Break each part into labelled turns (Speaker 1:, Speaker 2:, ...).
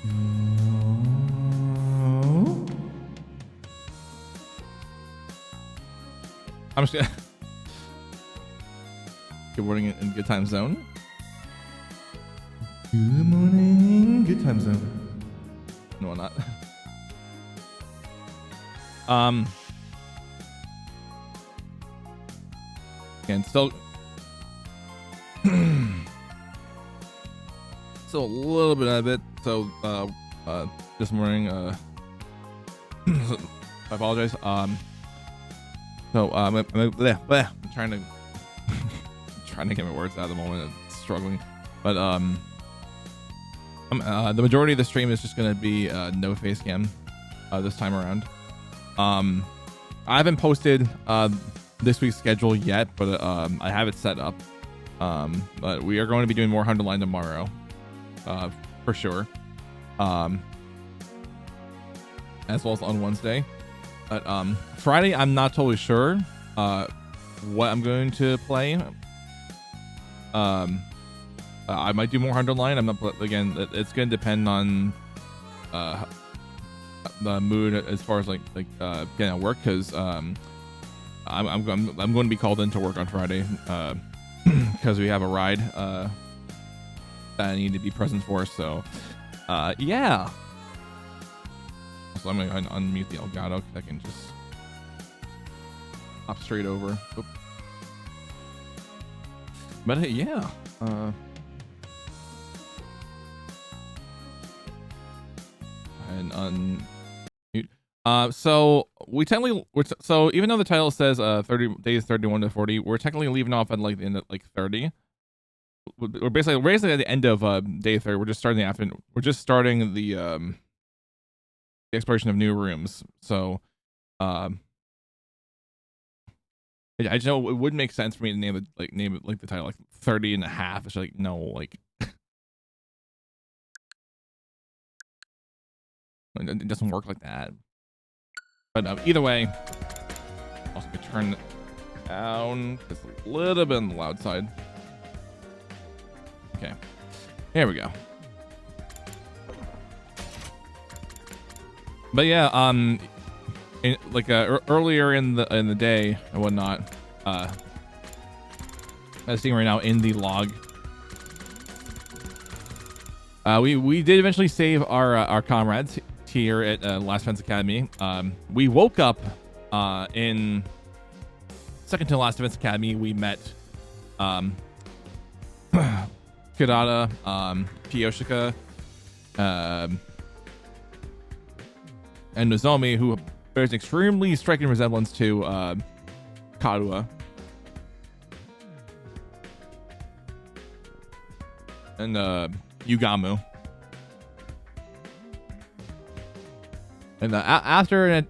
Speaker 1: I'm just gonna good morning in good time zone. Good morning, good time zone. No, I'm not. And still a little bit of it. So this morning I apologize. I'm trying to trying to get my words out at the moment. I'm struggling, but the majority of the stream is just gonna be no face cam this time around. I haven't posted this week's schedule yet, but I have it set up. But we are going to be doing more 100 line tomorrow, for sure. As well as on Wednesday. But Friday, I'm not totally sure what I'm going to play. I might do more 100 line. I'm not, but again, it's going to depend on the mood as far as like getting at work, because I'm going to be called in to work on Friday because we have a ride that I need to be present for. So yeah. So I'm going to unmute the Elgato because I can just hop straight over. Oop. But yeah. And unmute. So we technically, so even though the title says 30 days 31 to 40, we're technically leaving off at like the end of like 30. We're basically at the end of day 30. We're just starting the afternoon. We're just starting the exploration of new rooms. So I just know it would make sense for me to name it like the title like 30 and a half. It's like, no, like it doesn't work like that. But either way, also gonna turn it down. It's a little bit on the loud side. Okay, there we go. But yeah, earlier in the day and whatnot, I was seeing right now in the log, we did eventually save our comrades here at Last Defense Academy. We woke up in second to Last Defense Academy. We met Kirata, Kiyoshika, and Nozomi, who bears an extremely striking resemblance to Karua. And Yugamu. And after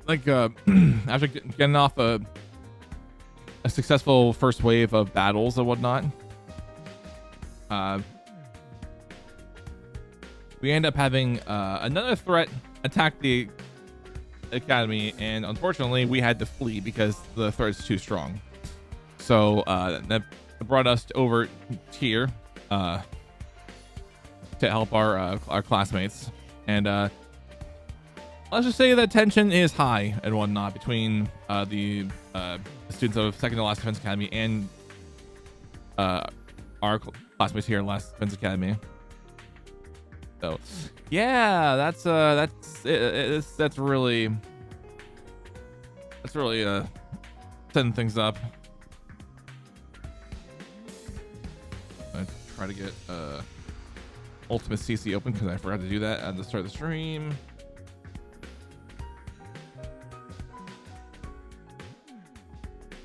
Speaker 1: after getting off a successful first wave of battles and whatnot, we end up having another threat attack the academy, and unfortunately we had to flee because the threat is too strong. So that brought us over here to help our classmates, and let's just say that tension is high and whatnot between the students of Second to Last Defense Academy and our classmates here at Last Defense Academy. So yeah, that's really setting things up. I try to get Ultimate CC open because I forgot to do that at the start of the stream.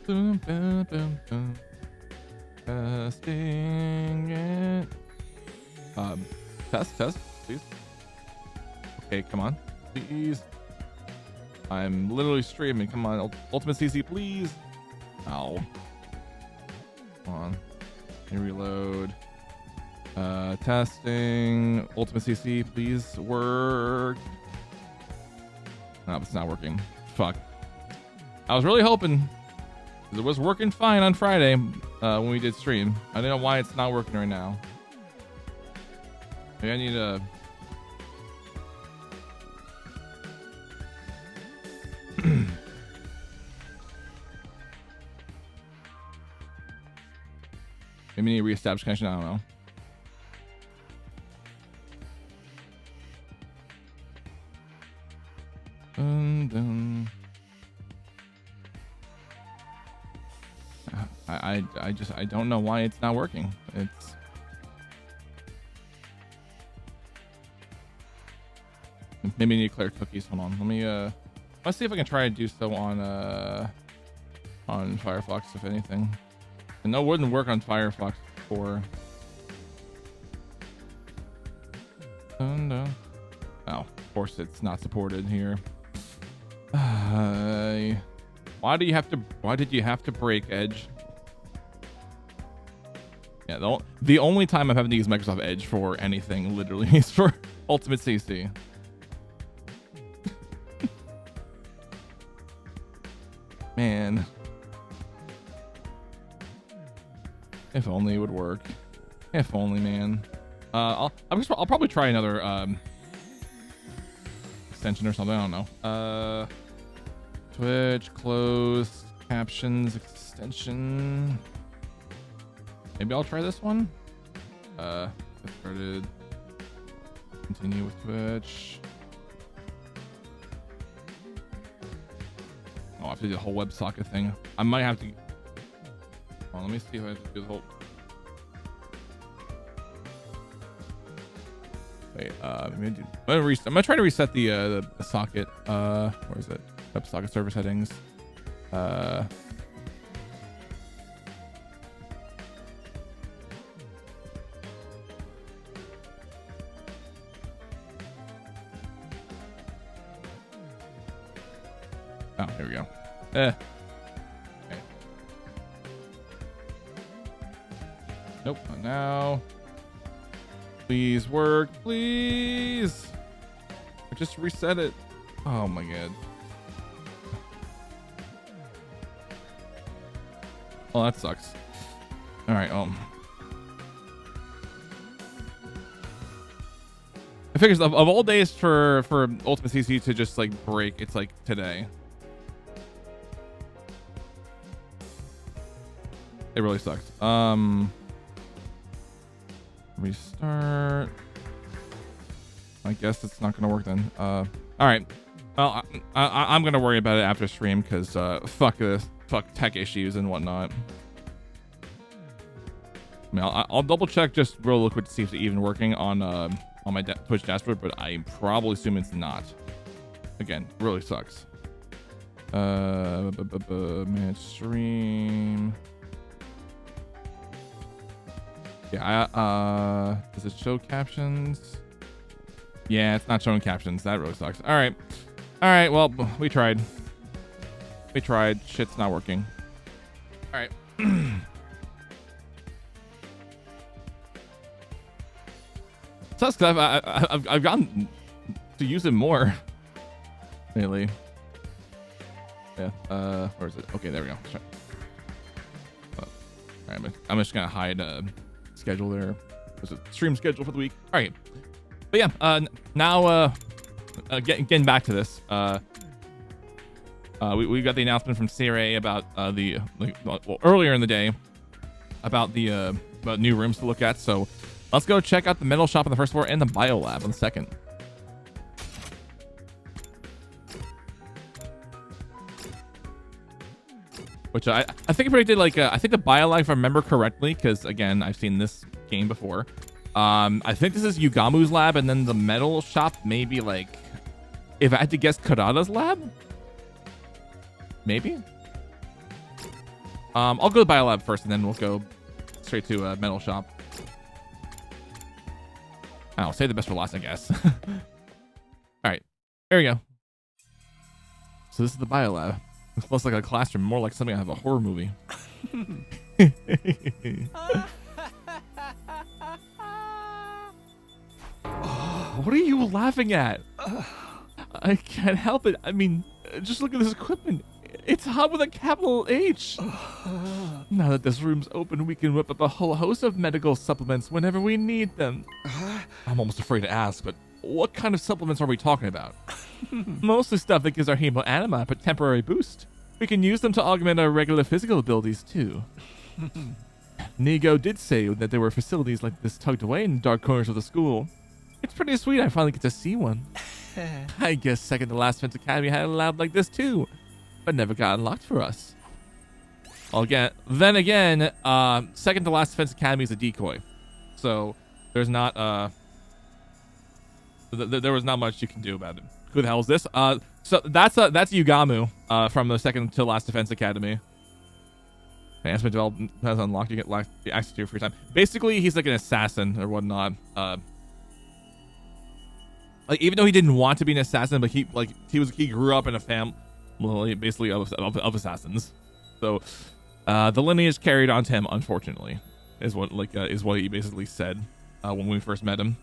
Speaker 1: Boom, boom, boom, boom. Testing it. Test, please. Okay, come on, please. I'm literally streaming. Come on, Ultimate CC, please. Ow. Come on. Let me reload. Testing. Ultimate CC, please work. No, it's not working. Fuck. I was really hoping. It was working fine on Friday when we did stream. I don't know why it's not working right now. Maybe I need to Maybe need to reestablish connection. I don't know. I don't know why it's not working. It's maybe I need to clear cookies. Hold on. Let me let's see if I can try to do so on Firefox, if anything. I know it wouldn't work on Firefox before. No. Oh, of course it's not supported here. Why did you have to break Edge? Yeah, the only time I'm having to use Microsoft Edge for anything literally is for Ultimate CC. Man. If only it would work. If only, man. I'll probably try another extension or something. I don't know. Twitch closed captions extension. Maybe I'll try this one. Get started. Continue with Twitch. Oh, I have to do the whole WebSocket thing. I might have to. Well, let me see if I have to do the whole. Wait, I'm gonna try to reset the socket. Where is it? WebSocket server settings. Oh, here we go. Okay. Nope, not now. Please work, please. I just reset it. Oh my god. Oh, that sucks. All right. I figure of all days for Ultimate CC to just like break, it's like today. It really sucks. Restart. I guess it's not gonna work then. All right. Well, I'm gonna worry about it after stream because fuck this, fuck tech issues and whatnot. I mean, I'll double check just real quick to see if it's even working on my Twitch dashboard, but I probably assume it's not. Again, really sucks. Manage stream. Yeah, does it show captions? Yeah, it's not showing captions. That really sucks. All right, well, we tried. Shit's not working. All right. Sucks because I've gotten to use it more lately. Yeah, where is it? Okay, there we go. All right, I'm just gonna hide schedule there. There's a stream schedule for the week. All right, but yeah, now getting back to this. We got the announcement from CRA about earlier in the day about the about new rooms to look at. So let's go check out the metal shop on the first floor and the biolab on the second. Which I think I predicted I think the biolab, if I remember correctly, because again I've seen this game before. I think this is Yugamu's lab, and then the metal shop maybe if I had to guess, Karada's lab. Maybe. I'll go to biolab first, and then we'll go straight to metal shop. I'll save the best for last, I guess. All right, there we go. So this is the biolab. It's less like a classroom, more like something out of a horror movie. What are you laughing at? I can't help it. I mean, just look at this equipment. It's hot with a capital H. Now that this room's open, we can whip up a whole host of medical supplements whenever we need them. I'm almost afraid to ask, but what kind of supplements are we talking about? Mostly stuff that gives our hemo anima a temporary boost. We can use them to augment our regular physical abilities too. Nigo did say that there were facilities like this tucked away in dark corners of the school. It's pretty sweet I finally get to see one. I guess second to last Defense Academy had a lab like this too, but never got unlocked for us. Then again, second to last Defense Academy is a decoy. So there's not, there was not much you can do about it. Who the hell is this? So that's Yugamu, from the second to last Defense Academy. Advancement development has unlocked. You get access to your free time. Basically, he's like an assassin or whatnot. Like even though he didn't want to be an assassin, but he grew up in a family basically of assassins. So the lineage carried on to him, unfortunately, is what he basically said when we first met him.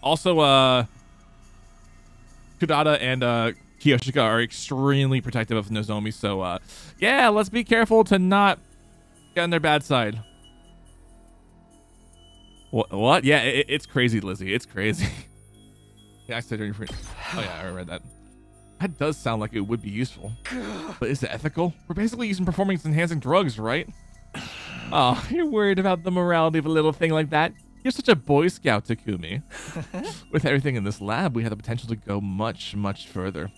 Speaker 1: Also, Kudata and Kiyoshika are extremely protective of Nozomi, so yeah, let's be careful to not get on their bad side. What? Yeah, it's crazy, Lizzie. It's crazy. Yeah, oh yeah, I read that. That does sound like it would be useful. But is it ethical? We're basically using performance-enhancing drugs, right? Oh, you're worried about the morality of a little thing like that? You're such a Boy Scout, Takumi. With everything in this lab, we have the potential to go much, much further.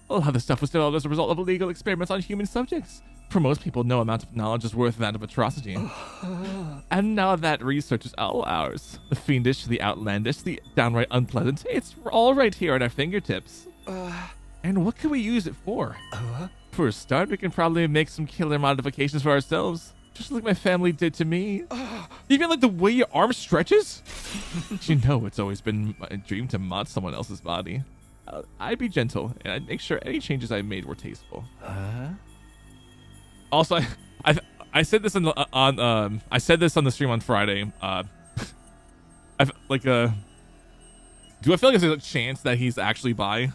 Speaker 1: A lot of this stuff was developed as a result of illegal experiments on human subjects. For most people, no amount of knowledge is worth that of atrocity. And now that research is all ours. The fiendish, the outlandish, the downright unpleasant, it's all right here at our fingertips. And what can we use it for? For a start, we can probably make some killer modifications for ourselves. Just like my family did to me. You mean like the way your arm stretches? You know, it's always been my dream to mod someone else's body. I'd be gentle, and I'd make sure any changes I made were tasteful. Also, I said this on I said this on the stream on Friday. I've like do I feel like there's a chance that he's actually bi?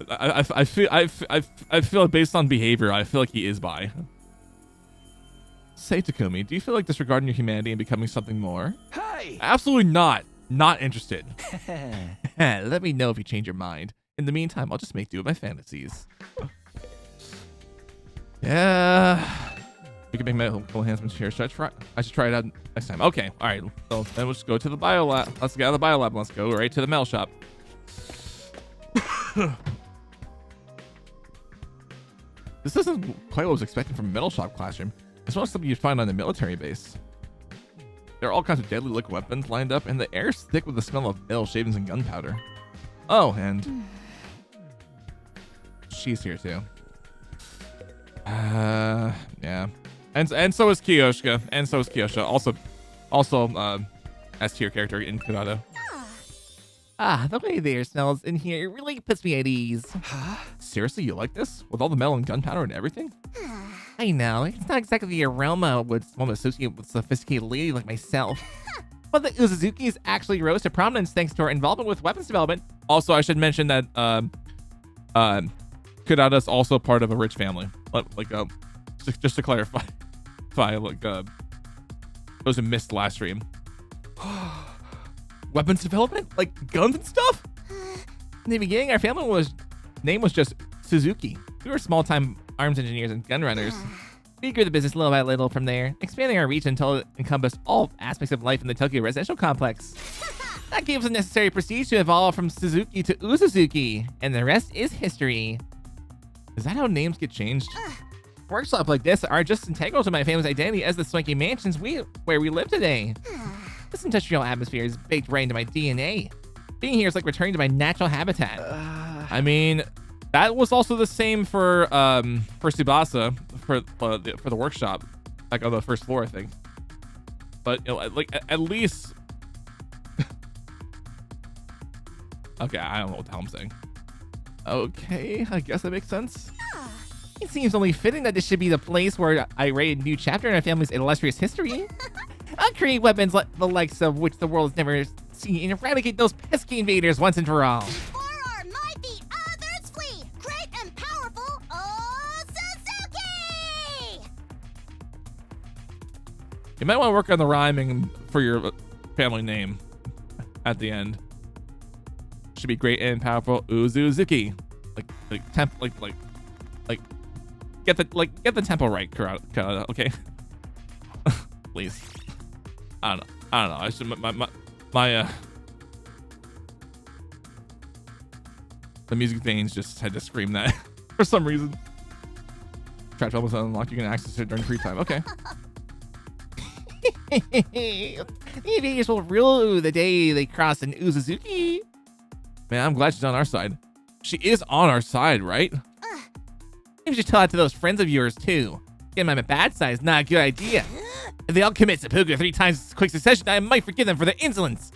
Speaker 1: I feel based on behavior, I feel like he is bi. Say, Takumi, do you feel like disregarding your humanity and becoming something more?
Speaker 2: Hey!
Speaker 1: Absolutely not. Not interested. Let me know if you change your mind. In the meantime, I'll just make do with my fantasies. Yeah. We can make medical enhancements here. I should try it out next time. Okay. All right. So then we'll just go to the biolab. Let's get out of the biolab. Let's go right to the metal shop. This isn't quite what I was expecting from a metal shop classroom. It's not something you'd find on a military base. There are all kinds of deadly looking weapons lined up, and the air's thick with the smell of metal shavings and gunpowder. Oh, and she's here too. Yeah. And so is Kiyoshika. And so is Kiyosha. Also S tier character in Kurado. The way the air smells in here really puts me at ease. Seriously, you like this? With all the metal and gunpowder and everything? I know, it's not exactly the aroma one would associate with a sophisticated lady like myself. But the Uzuzukis actually rose to prominence thanks to our involvement with weapons development. Also, I should mention that Kurada's also part of a rich family. Just to clarify, those who missed last stream. Weapons development? Like guns and stuff? In the beginning, our family name was just Suzuki. We were small-time arms engineers and gun runners. We grew the business little by little from there, expanding our reach until it encompassed all aspects of life in the Tokyo residential complex. That gave us the necessary prestige to evolve from Suzuki to Uzuzuki, and the rest is history. Is that how names get changed? Workshops like this are just integral to my family's identity as the swanky mansions where we live today. This industrial atmosphere is baked right into my DNA. Being here is like returning to my natural habitat. I mean, that was also the same for Tsubasa for the workshop, like on the first floor, I think. But you know, like at least, okay, I don't know what the hell I'm saying. Okay, I guess that makes sense. It seems only fitting that this should be the place where I write a new chapter in our family's illustrious history. I'll create weapons like the likes of which the world has never seen and eradicate those pesky invaders once and for all.
Speaker 3: For our mighty others flee, great and powerful Suzuki!
Speaker 1: You might want to work on the rhyming for your family name at the end. Should be great and powerful Uzuzuki. Like get the tempo right, Karada, okay? Please. I don't know. I should the music veins just had to scream that for some reason. Trap level is unlocked. You can access it during free time. Okay. The days will rue the day they cross an Uzuzuki. Man, I'm glad she's on our side. She is on our side, right? Maybe you should tell that to those friends of yours too. Get them on my bad side is not a good idea. If they all commit seppuku 3 times in quick succession, I might forgive them for their insolence.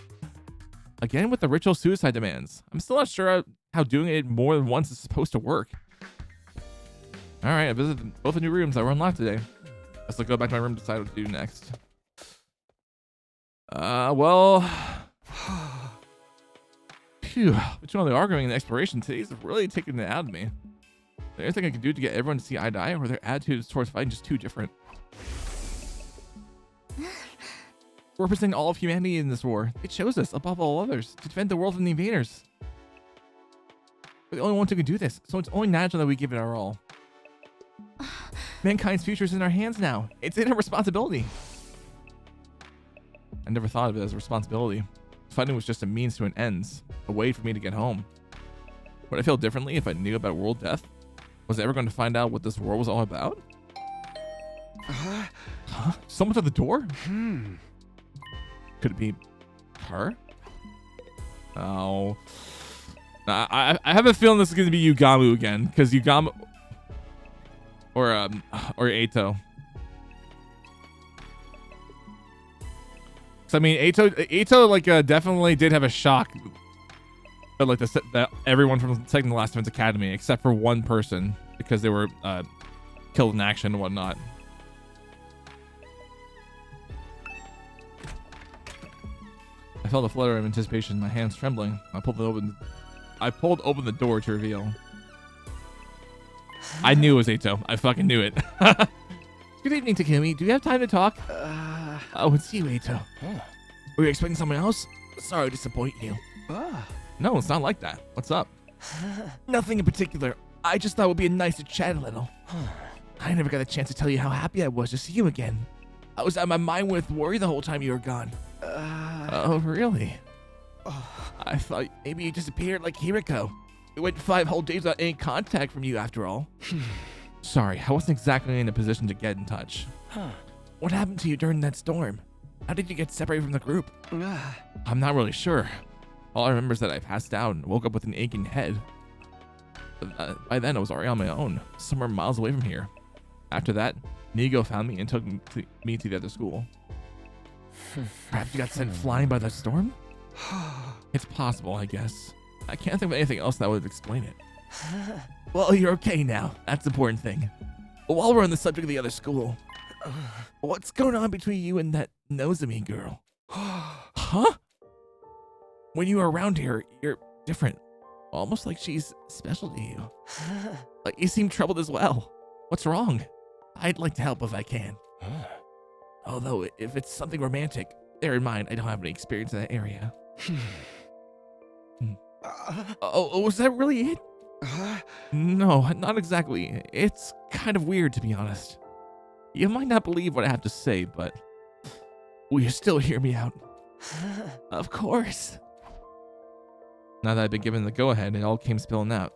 Speaker 1: Again with the ritual suicide demands. I'm still not sure how doing it more than once is supposed to work. Alright, I visited both the new rooms that were unlocked today. Let's go back to my room to decide what to do next. Well... Phew, between all the arguing and the exploration, today's really taking it out of me. Is there anything I can do to get everyone to see eye to eye, or are their attitudes towards fighting just too different? We're representing all of humanity in this war. They chose us, above all others, to defend the world from the invaders. We're the only ones who can do this, so it's only natural that we give it our all. Mankind's future is in our hands now. It's in our responsibility. I never thought of it as a responsibility. Fighting was just a means to an end, a way for me to get home. Would I feel differently if I knew about world death? Was I ever going to find out what this war was all about? Huh? Someone's at the door? Could it be her? Oh. I have a feeling this is going to be Yugamu again, because Yugamu... Or Eito. So I mean, Eito like definitely did have a shock, but like that everyone from second to last Defense Academy, except for one person, because they were killed in action and whatnot. I felt a flutter of anticipation, my hands trembling. I pulled open the door to reveal. I knew it was Eito. I fucking knew it. Good evening, Takumi. Do you have time to talk? Oh, it's you, Eito. Were you expecting someone else? Sorry to disappoint you. No, it's not like that. What's up? Nothing in particular. I just thought it would be nice to chat a little. I never got a chance to tell you how happy I was to see you again. I was out of my mind with worry the whole time you were gone. Oh, really? I thought maybe you disappeared like Hiriko. We went 5 whole days without any contact from you after all. Sorry, I wasn't exactly in a position to get in touch. What happened to you during that storm? How did you get separated from the group? I'm not really sure. All I remember is that I passed out and woke up with an aching head. By then, I was already on my own, somewhere miles away from here. After that, Nigo found me and took me to the other school. Perhaps you got sent flying by the storm? It's possible, I guess. I can't think of anything else that would explain it. Well, you're okay now. That's the important thing. While we're on the subject of the other school, what's going on between you and that Nozomi girl? Huh? When you are around here, you're different. Almost like she's special to you. Like you seem troubled as well. What's wrong? I'd like to help if I can. Although, if it's something romantic, bear in mind I don't have any experience in that area. Oh, was that really it? No, not exactly. It's kind of weird, to be honest. You might not believe what I have to say, but will you still hear me out? Of course. Now that I've been given the go-ahead, it all came spilling out.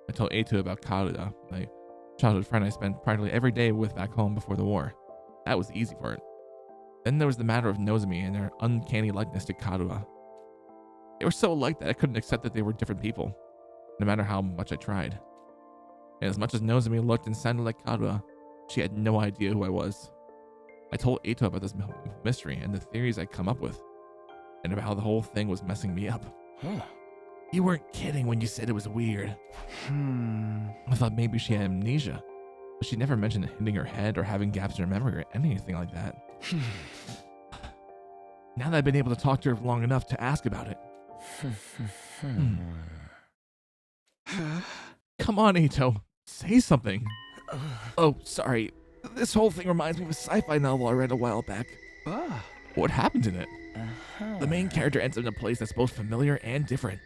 Speaker 1: I told Eito about Karuda, my childhood friend I spent practically every day with back home before the war. That was the easy part. Then there was the matter of Nozomi and their uncanny likeness to Karuda. They were so alike that I couldn't accept that they were different people, no matter how much I tried. And as much as Nozomi looked and sounded like Karuda, she had no idea who I was. I told Eito about this mystery and the theories I'd come up with, and about how the whole thing was messing me up. You weren't kidding when you said it was weird. I thought maybe she had amnesia, but she never mentioned hitting her head or having gaps in her memory or anything like that. Now that I've been able to talk to her long enough to ask about it. Come on, Eito. Say something. Oh, sorry. This whole thing reminds me of a sci-fi novel I read a while back. What happened in it? The main character ends up in a place that's both familiar and different.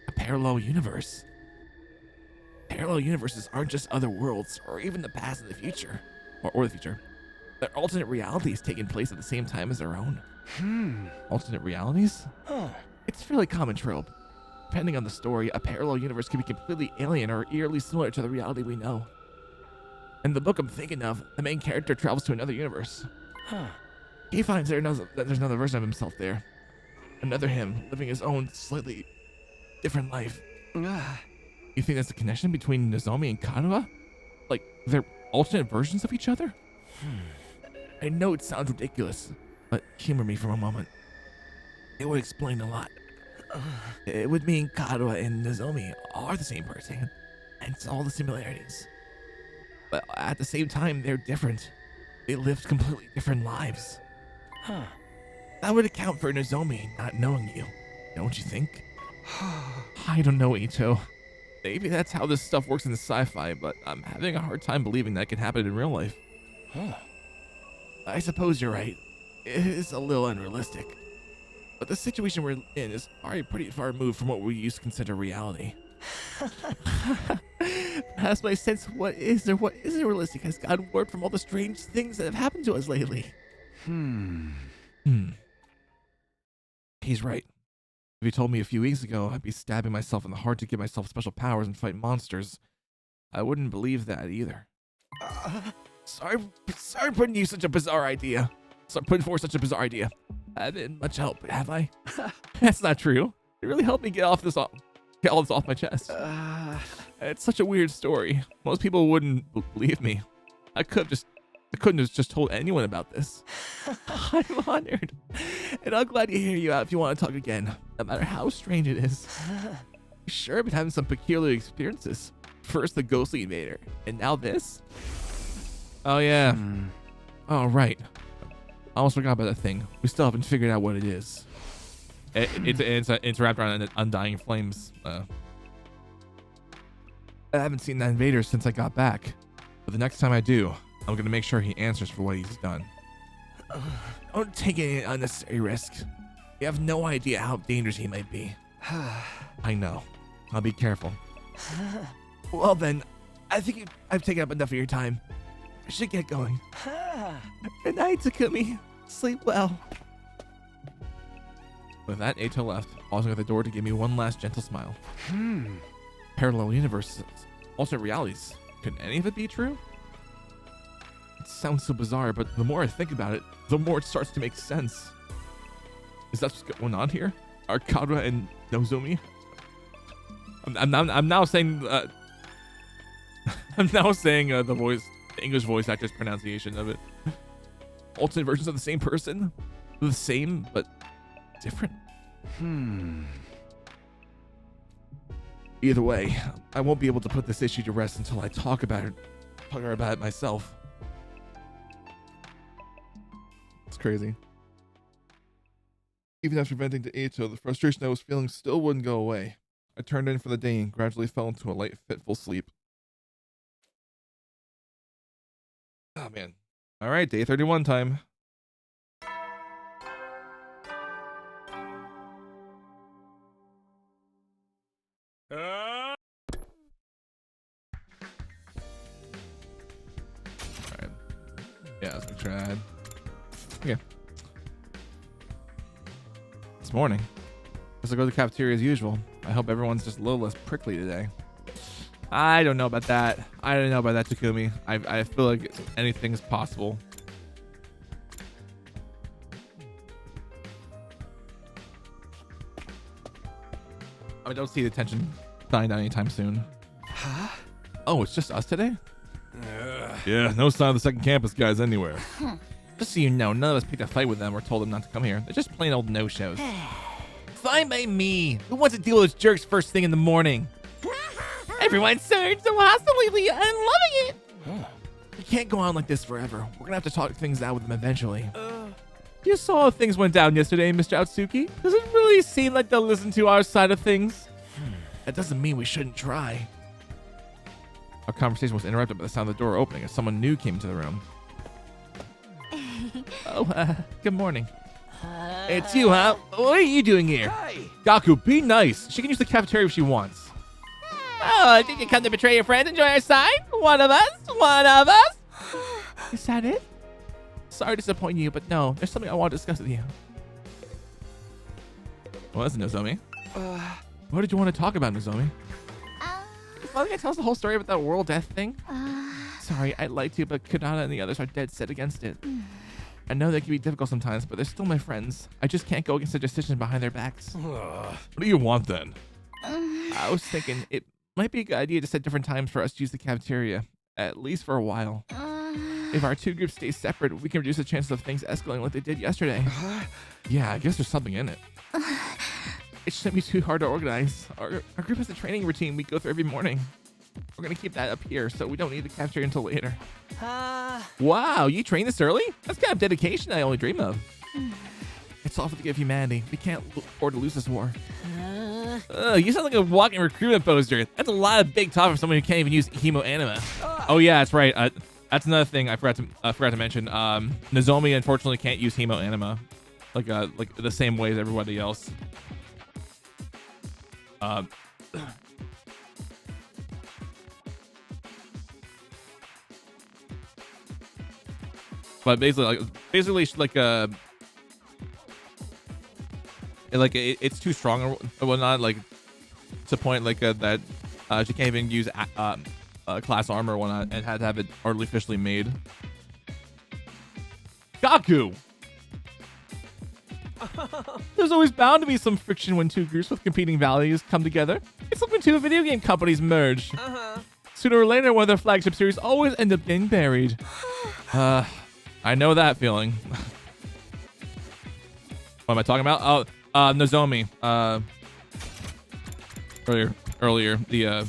Speaker 1: A parallel universe. parallel universes aren't just other worlds, or even the past and the future. Or the future. Their alternate realities taking place at the same time as their own. Alternate realities? It's a fairly common trope. Depending on the story, a parallel universe can be completely alien or eerily similar to the reality we know. In the book I'm thinking of, the main character travels to another universe. He finds that there's another version of himself there. Another him, living his own, slightly different life. You think that's a connection between Nozomi and Kanuha? Like, they're alternate versions of each other? I know it sounds ridiculous, but humor me for a moment. It would explain a lot. It would mean Kanuha and Nozomi are the same person, hence all the similarities. But at the same time, they're different. They lived completely different lives. That would account for Nozomi not knowing you, don't you think? I don't know, Ito. Maybe that's how this stuff works in the sci-fi, but I'm having a hard time believing that can happen in real life. I suppose you're right. It is a little unrealistic. But the situation we're in is already pretty far removed from what we used to consider reality. Perhaps my sense of what is or what isn't realistic has gotten warped from all the strange things that have happened to us lately. He's right. If you told me a few weeks ago I'd be stabbing myself in the heart to give myself special powers and fight monsters, I wouldn't believe that either. Sorry putting you such a bizarre idea. Sorry putting forth such a bizarre idea. I haven't been much help, have I? That's not true. It really helped me get all this off my chest. It's such a weird story. Most people wouldn't believe me. I couldn't have just told anyone about this. I'm honored. And I'm glad to hear you out if you want to talk again, no matter how strange it is. Sure, I've been having some peculiar experiences. First the ghostly invader, and now this? Oh yeah. Oh right. I almost forgot about that thing. We still haven't figured out what it is. It's wrapped around undying flames. I haven't seen that invader since I got back. But the next time I do, I'm gonna make sure he answers for what he's done. Don't take any unnecessary risks. You have no idea how dangerous he might be. I know. I'll be careful. Well then, I think I've taken up enough of your time. I should get going. Good night, Takumi. Sleep well. With that, Eito left, pausing at the door to give me one last gentle smile. Parallel universes, alternate realities. Could any of it be true? It sounds so bizarre, but the more I think about it, the more it starts to make sense. Is that what's going on here? Are Kanuha and Nozomi? I'm now saying the English voice actor's pronunciation of it. Alternate versions of the same person? The same, but different? Either way, I won't be able to put this issue to rest until I talk about it myself. It's crazy. Even after venting to Eito, the frustration I was feeling still wouldn't go away. I turned in for the day and gradually fell into a light, fitful sleep. Oh man. All right, day 31 time. All right. Yeah, let's make sure I had. Okay. This morning, guess I'll go to the cafeteria as usual. I hope everyone's just a little less prickly today. I don't know about that. I don't know about that, Takumi. I feel like anything's possible. I don't see the tension dying down anytime soon. Huh? Oh, it's just us today? Yeah, no sign of the second campus guys anywhere. Just so you know, none of us picked a fight with them or told them not to come here. They're just plain old no-shows. Fine by me. Who wants to deal with jerks first thing in the morning? Everyone's surged so hostile lately. I'm loving it. We can't go on like this forever. We're gonna have to talk things out with them eventually. You saw how things went down yesterday, Mr. Otsuki. Does it really seem like they'll listen to our side of things? That doesn't mean we shouldn't try. Our conversation was interrupted by the sound of the door opening as someone new came into the room. Good morning. It's you, huh? What are you doing here? Hi. Gaku, be nice. She can use the cafeteria if she wants. Oh, did you come to betray your friends and join our side? One of us? One of us? Is that it? Sorry to disappoint you, but no, there's something I want to discuss with you. Well, that's Nozomi. What did you want to talk about, Nozomi? Why don't you tell us the whole story about that world death thing? Sorry, I'd like to, but Kanata and the others are dead set against it. I know they can be difficult sometimes, but they're still my friends. I just can't go against their decision behind their backs. What do you want then? I was thinking it might be a good idea to set different times for us to use the cafeteria, at least for a while. If our two groups stay separate, we can reduce the chances of things escalating like they did yesterday. Yeah, I guess there's something in it. It shouldn't be too hard to organize. Our group has a training routine we go through every morning. We're going to keep that up here, so we don't need the cafeteria until later. Wow, you train this early? That's kind of dedication I only dream of. It's all for the good of humanity. We can't afford to lose this war. You sound like a walking recruitment poster. That's a lot of big talk from someone who can't even use hemo anima. Oh yeah, that's right. That's another thing I forgot to mention. Nozomi unfortunately can't use hemo anima, like the same way as everybody else. But basically, it's too strong or whatnot. Like to the point that she can't even use class armor or whatnot, and had to have it artificially made. Gaku. There's always bound to be some friction when two groups with competing values come together. It's like when two video game companies merge. Sooner or later, one of their flagship series always end up getting buried. I know that feeling. What am I talking about? Oh, Nozomi. Earlier, the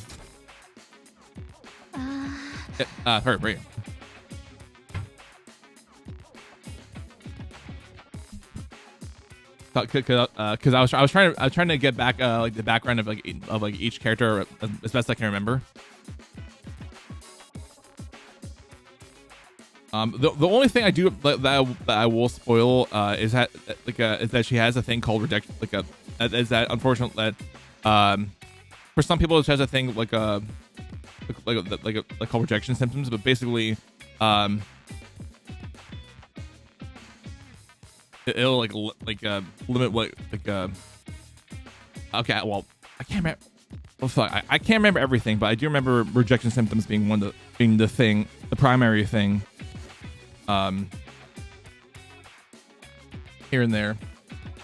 Speaker 1: her right. Because I was trying to get back like the background of each character as best I can remember. The only thing I do that I will spoil is that she has a thing called rejection, is that unfortunate that for some people she has a thing called rejection symptoms, but basically it'll limit what okay, well I can't remember. Oh fuck, I can't remember everything, but I do remember rejection symptoms being the primary thing. Here and there,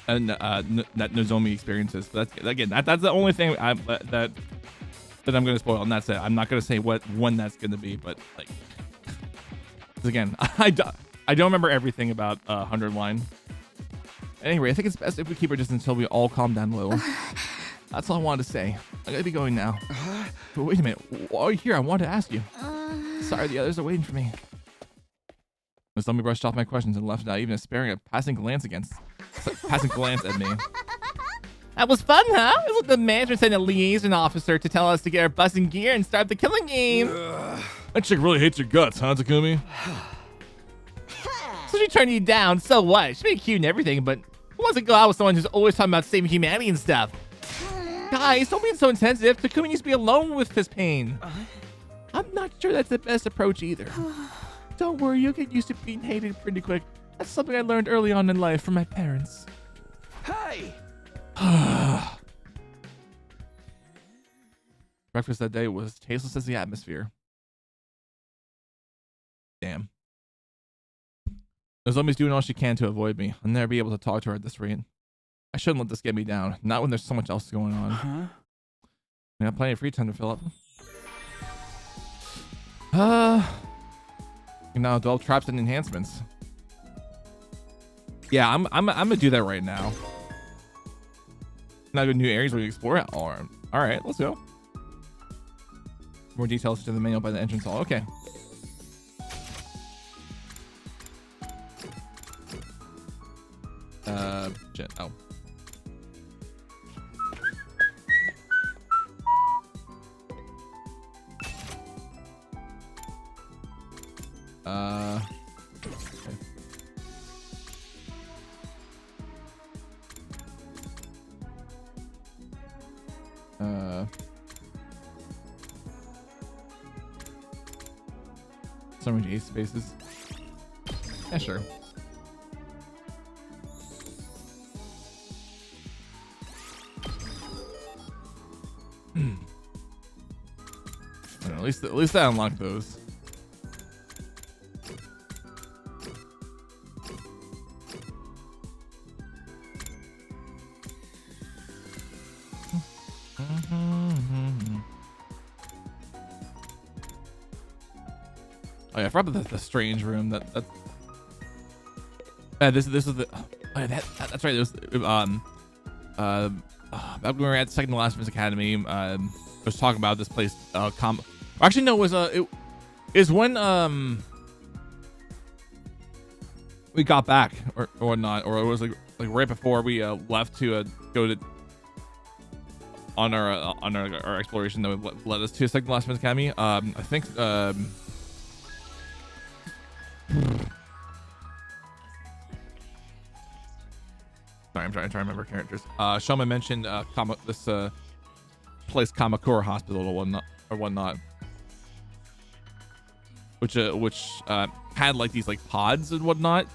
Speaker 1: and that Nozomi experiences. But that's the only thing that I'm gonna spoil, and that's it. I'm not gonna say when that's gonna be, but like, 'cause again, I don't remember everything about 100 line. Anyway, I think it's best if we keep our distance until we all calm down a little. That's all I wanted to say. I gotta be going now. But wait a minute, while you're here, I wanted to ask you. Sorry, the others are waiting for me. Nozomi brushed off my questions and left without even sparing a passing glance at me. That was fun, huh? It was like the management sent a liaison officer to tell us to get our bus and gear and start the killing game.
Speaker 2: That chick really hates your guts, huh, Takumi?
Speaker 1: So she turned you down, so what? She made cute and everything, but who wants to go out with someone who's always talking about saving humanity and stuff? Guys, don't be so insensitive. Takumi needs to be alone with his pain. I'm not sure that's the best approach either. Don't worry, you'll get used to being hated pretty quick. That's something I learned early on in life from my parents.
Speaker 2: Hey!
Speaker 1: Breakfast that day was tasteless as the atmosphere. Damn. Nozomi's doing all she can to avoid me. I'll never be able to talk to her at this rate. I shouldn't let this get me down. Not when there's so much else going on. I got plenty of free time to fill up. Now develop traps and enhancements. Yeah, I'm gonna do that right now. Now go new areas where you explore. All right, let's go. More details to the manual by the entrance hall. Okay. Shit. Oh. So many ace spaces. Yeah, sure. At least I unlocked those. Oh yeah, I forgot about the strange room. That's this is the that's right. It was back when we were at second to last Miss Academy. I was talking about this place. Actually no, it is when we got back or whatnot, or it was like right before we left to go to on our exploration that would led us to second to last Miss Academy. I think sorry, I'm trying to remember characters. Shoma mentioned this place Kamakura Hospital or whatnot, which had like these like pods and whatnot,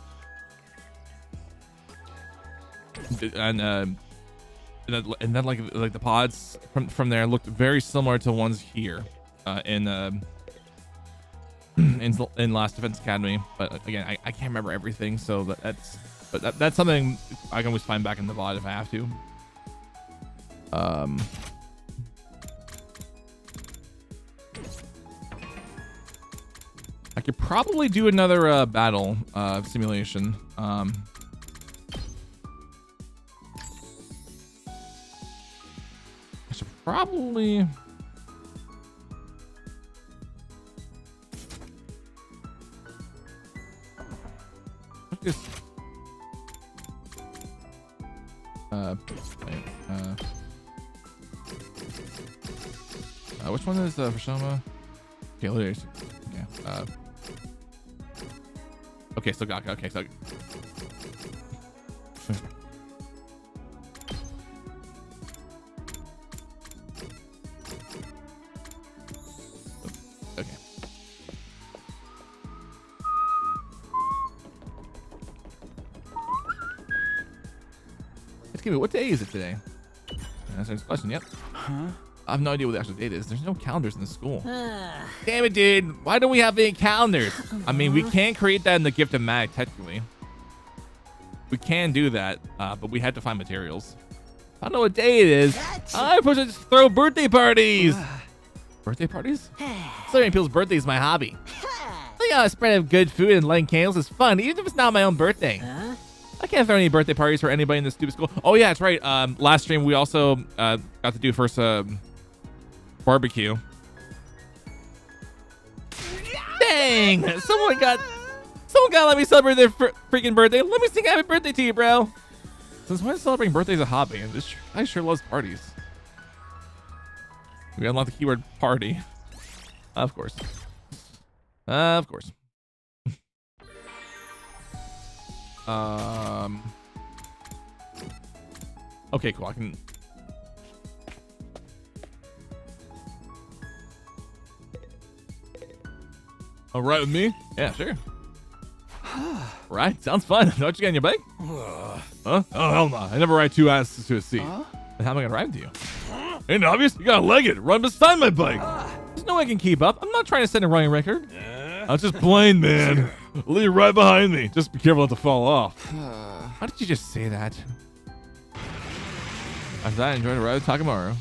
Speaker 1: and then like the pods from there looked very similar to ones here in Last Defense Academy. But again, I can't remember everything, so that's something I can always find back in the VOD if I have to. I could probably do another battle simulation. I should probably. Just which one is for Shoma? Okay, okay. Okay, so Gaka. Okay, so. Okay. Excuse me, what day is it today? That's the next question. Yep.
Speaker 2: Huh?
Speaker 1: I have no idea what the actual date is. There's no calendars in the school. Damn it, dude. Why don't we have any calendars? I mean, we can create that in the Gift of Mag, technically. We can do that, but we had to find materials. I don't know what day it is. I'm supposed to just throw birthday parties. Birthday parties? Celebrating people's birthday is my hobby. Look how spreading good food and lighting candles is fun, even if it's not my own birthday. I can't throw any birthday parties for anybody in this stupid school. Oh yeah, that's right. Last stream we also got to do first barbecue. Dang! Someone got to let me celebrate their freaking birthday. Let me sing happy birthday to you, bro. Since when is celebrating birthdays a hobby? This guy sure loves parties. We unlock the keyword party. Of course. Of course. Okay, cool. I can. All right with me? Yeah, sure. Right, sounds fun. Don't you get on your bike? Huh? Oh, hell no. I never ride two asses to a seat. Then how am I gonna ride to you? Ain't obvious? You gotta leg it. Run beside my bike. There's no way I can keep up. I'm not trying to set a running record. I was just blind, man. I'll leave right behind me. Just be careful not to fall off. How did you just say that? After that, enjoy the ride with Takamaru.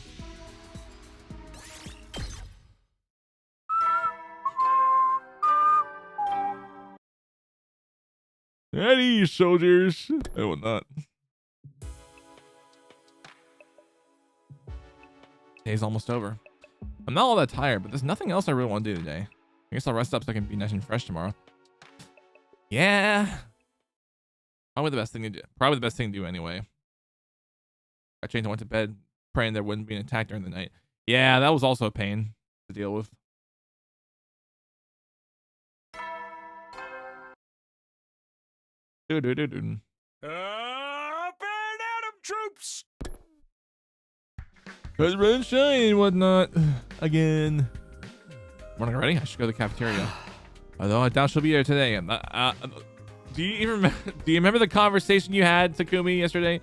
Speaker 1: At ease, soldiers. I will not. Day's almost over. I'm not all that tired, but there's nothing else I really want to do today. I guess I'll rest up so I can be nice and fresh tomorrow. Yeah. Probably the best thing to do. Probably the best thing to do anyway. I changed and went to bed praying there wouldn't be an attack during the night. Yeah, that was also a pain to deal with. Burn Atom troops! Cause red shine and whatnot. Again. Morning already? I should go to the cafeteria. Although I doubt she'll be there today. Do you even do you remember the conversation you had, Takumi, yesterday?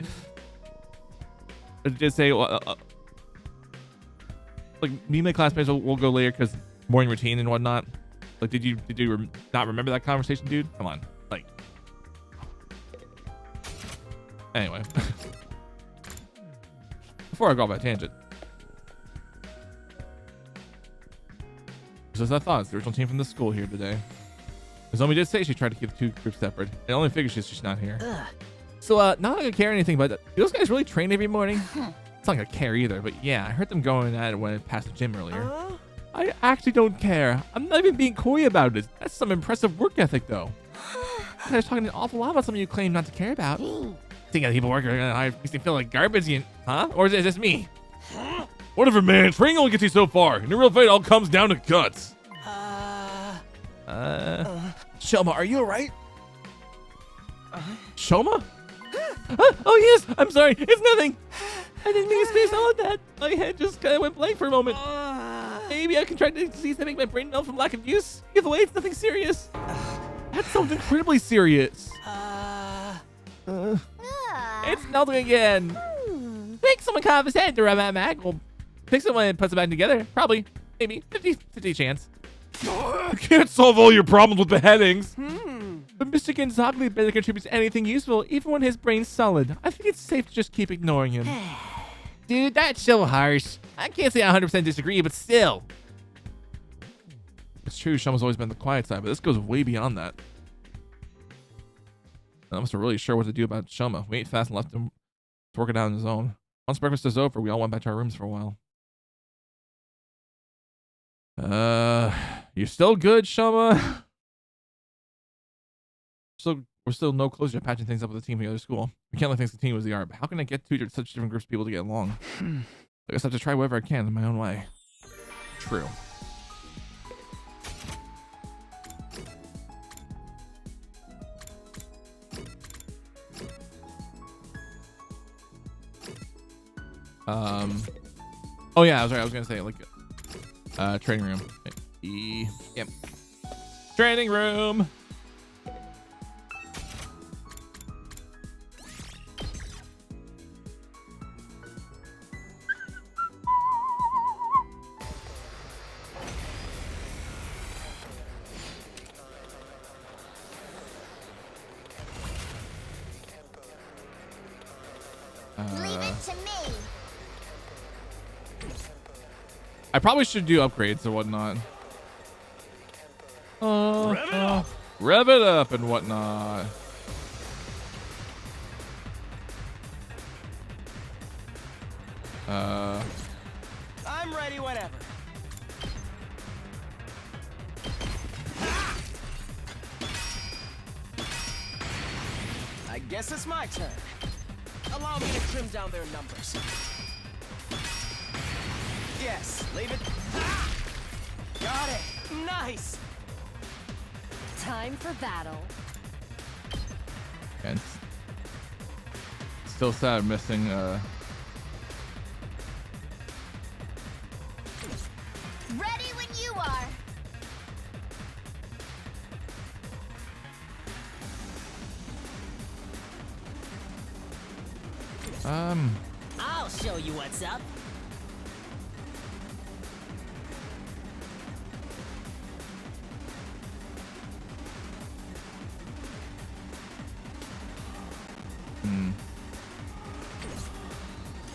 Speaker 1: It did say, like, me and my classmates will go later because morning routine and whatnot. Like, did you not remember that conversation, dude? Come on, like. Anyway, before I go off my tangent, just as I thought, it's the original team from the school here today. Nozomi did say she tried to keep the two groups separate. I only figured she's not here.
Speaker 3: Ugh.
Speaker 1: So, not like I care anything, but do those guys really train every morning? It's not like I care either, but yeah, I heard them going at it when I passed the gym earlier. I actually don't care. I'm not even being coy about it. That's some impressive work ethic, though. I was talking an awful lot about something you claim not to care about. Think that people working hard makes me feel like garbage, huh? Or is it just me?
Speaker 2: Whatever, man. Training only gets you so far. In a real fight, it all comes down to guts.
Speaker 1: Shoma, are you alright? Shoma? Oh yes, I'm sorry. It's nothing. I didn't mean to space all of that. My head just kind of went blank for a moment. Maybe I contracted disease that make my brain melt from lack of use. Either way, it's nothing serious. That sounds incredibly serious. It's melting again. Make someone cut off his head to rub that back. We'll fix it when it puts it back together. Probably, maybe 50-50 chance.
Speaker 2: You can't solve all your problems with beheadings.
Speaker 1: But Mr. Gonzagli barely contributes anything useful, even when his brain's solid. I think it's safe to just keep ignoring him. Dude, that's so harsh. I can't say I 100% disagree, but still. It's true, Shoma's always been the quiet side, but this goes way beyond that. I'm not really sure what to do about Shoma. We ate fast and left him to work it out on his own. Once breakfast is over, we all went back to our rooms for a while. You're still good, Shoma? We're still no closer to patching things up with the team from the other school. We can't let things continue as they are, but how can I get such different groups of people to get along? I guess I have to try whatever I can in my own way. True. Oh yeah, I was right. I was gonna say like, training room. Yep. Training room.
Speaker 3: Leave it to me.
Speaker 1: I probably should do upgrades or whatnot. Rev it up and whatnot.
Speaker 4: I'm ready whenever. I guess it's my turn. Allow me to trim down their numbers. Yes, leave it. Got it. Nice.
Speaker 5: Time for battle.
Speaker 1: And still sad missing
Speaker 3: Ready when you are.
Speaker 4: I'll show you what's up.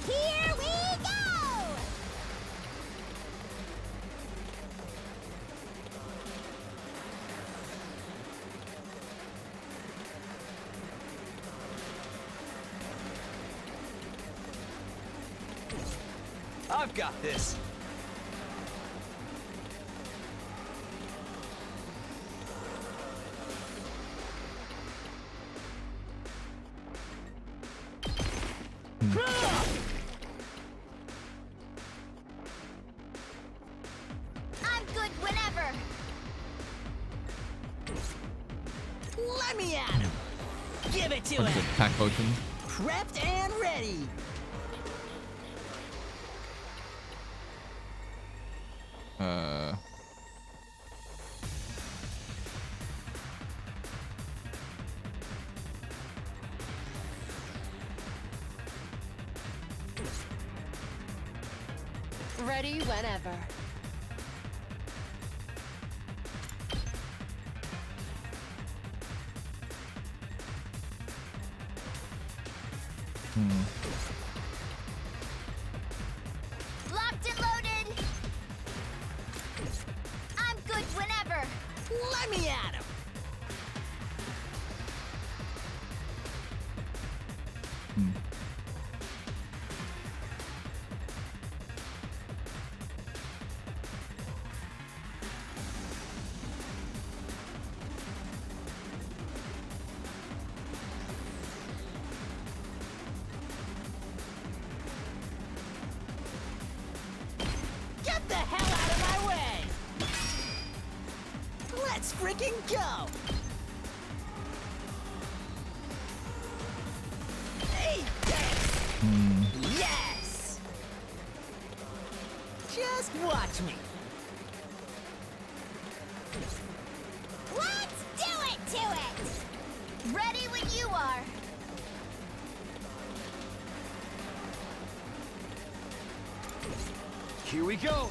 Speaker 3: Here we go.
Speaker 4: I've got this.
Speaker 3: I'm good whenever.
Speaker 4: Let me at him. Give it to
Speaker 1: what's it,
Speaker 4: him.
Speaker 1: attack potion.
Speaker 4: Prepped and ready.
Speaker 5: Ready whenever.
Speaker 3: Locked and loaded. I'm good whenever.
Speaker 4: Let me at him. Get the hell out of my way! Let's freaking go! Hey, yes! Yes! Just watch me.
Speaker 3: Let's do it to it. Ready when you are.
Speaker 4: Here we go.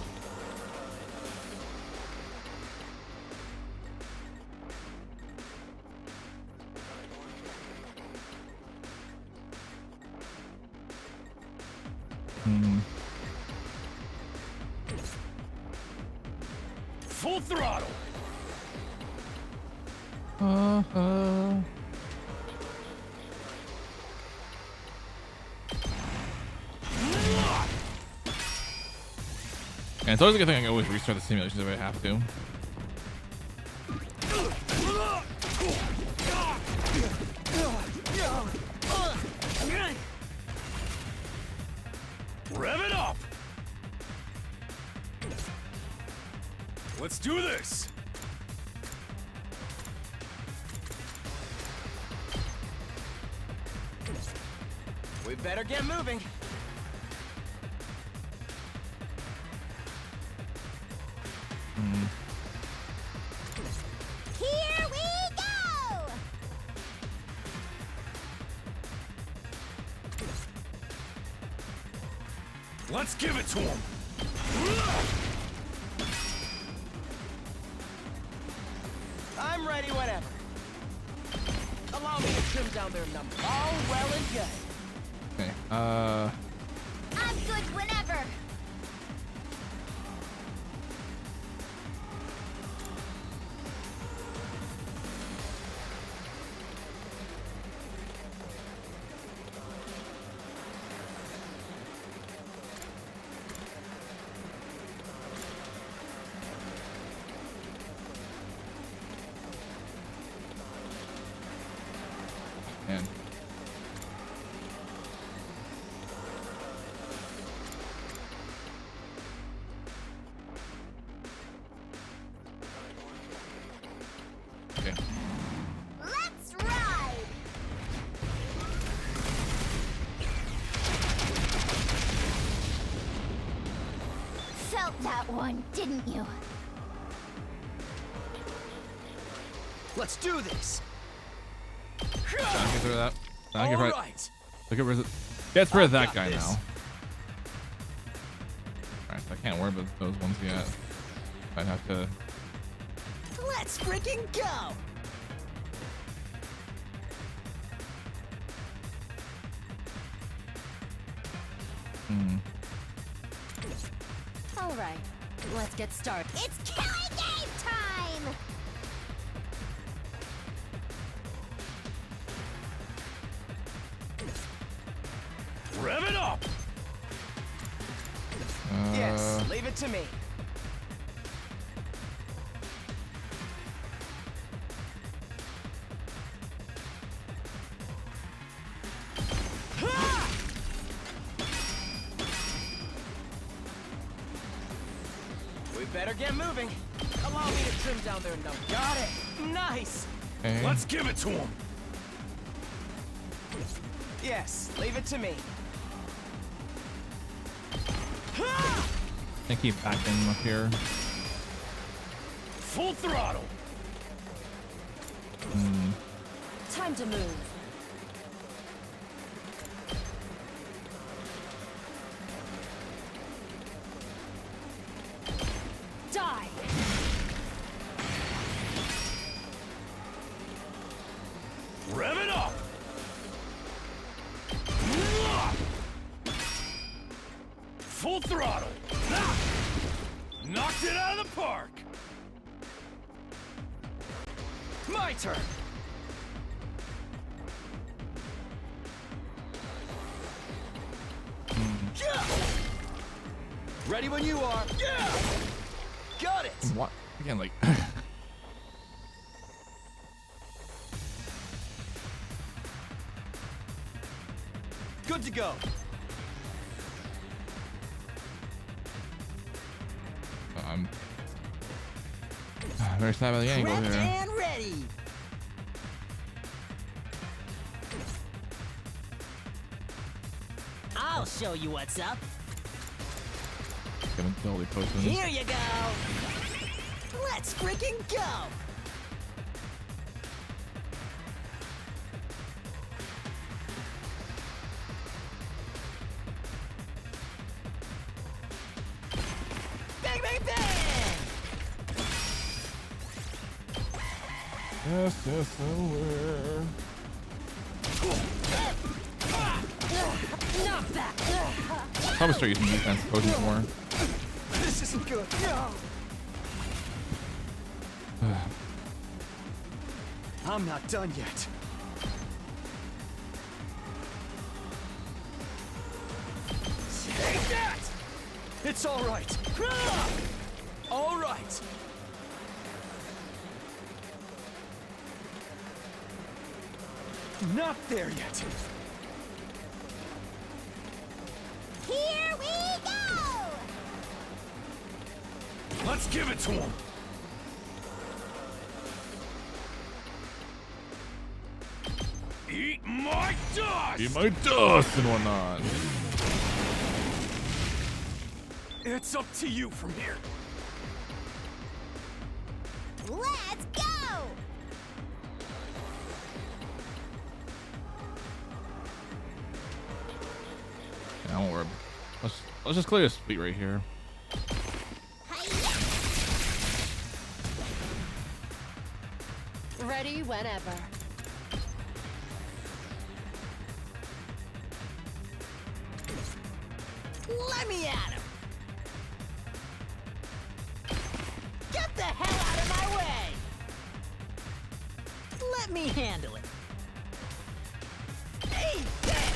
Speaker 2: Full throttle.
Speaker 1: And it's always a good thing I can always restart the simulations if I have to.
Speaker 2: Rev it up. Let's do this.
Speaker 4: We better get moving.
Speaker 3: Here we go.
Speaker 2: Let's give it to him.
Speaker 4: I'm ready whenever. Allow me to trim down their number. All well and good.
Speaker 1: Okay.
Speaker 3: I'm good whenever.
Speaker 1: Man. Okay.
Speaker 3: Let's ride. Felt that one, didn't you?
Speaker 4: Let's do this.
Speaker 1: I can get rid of that. I
Speaker 4: All
Speaker 1: can get rid.
Speaker 4: right.
Speaker 1: Look at Gets rid of that
Speaker 4: got
Speaker 1: guy
Speaker 4: this.
Speaker 1: now. Alright, so I can't worry about those ones yet. I'd have to.
Speaker 4: Let's freaking go.
Speaker 5: All right, let's get started.
Speaker 3: It's killing game time.
Speaker 2: Rev it up.
Speaker 4: Yes, leave it to me. We better get moving. Allow me to trim down their number. Got it. Nice.
Speaker 1: Okay.
Speaker 2: Let's give it to him.
Speaker 4: Yes, leave it to me.
Speaker 1: I keep backing up here.
Speaker 2: Full throttle.
Speaker 5: Time to move.
Speaker 2: Rev it up! Full throttle! Ah! Knocked it out of the park!
Speaker 4: My turn. Yeah! Ready when you are. Yeah! Got it!
Speaker 1: What? Again, like.
Speaker 4: Good to go.
Speaker 1: I'm very sad about the angle
Speaker 4: Prepped
Speaker 1: here.
Speaker 4: and ready. I'll show you what's up.
Speaker 1: Gonna totally post in.
Speaker 4: Here you go. Let's freaking go. Bang, bang, bang!
Speaker 1: Yes, yes, somewhere.
Speaker 5: Knock back.
Speaker 1: Probably start using defense potions more.
Speaker 4: This isn't good. No. I'm not done yet. Take that! It's all right. All right. Not there yet.
Speaker 3: Here we go!
Speaker 2: Let's give it to him! Eat my dust!
Speaker 1: Eat my dust and whatnot.
Speaker 2: It's up to you from here.
Speaker 3: Let's go!
Speaker 1: Yeah, I won't worry. Let's just clear this fleet right here.
Speaker 5: Ready whenever.
Speaker 4: Let me at him. Get the hell out of my way. Let me handle it. Eat this.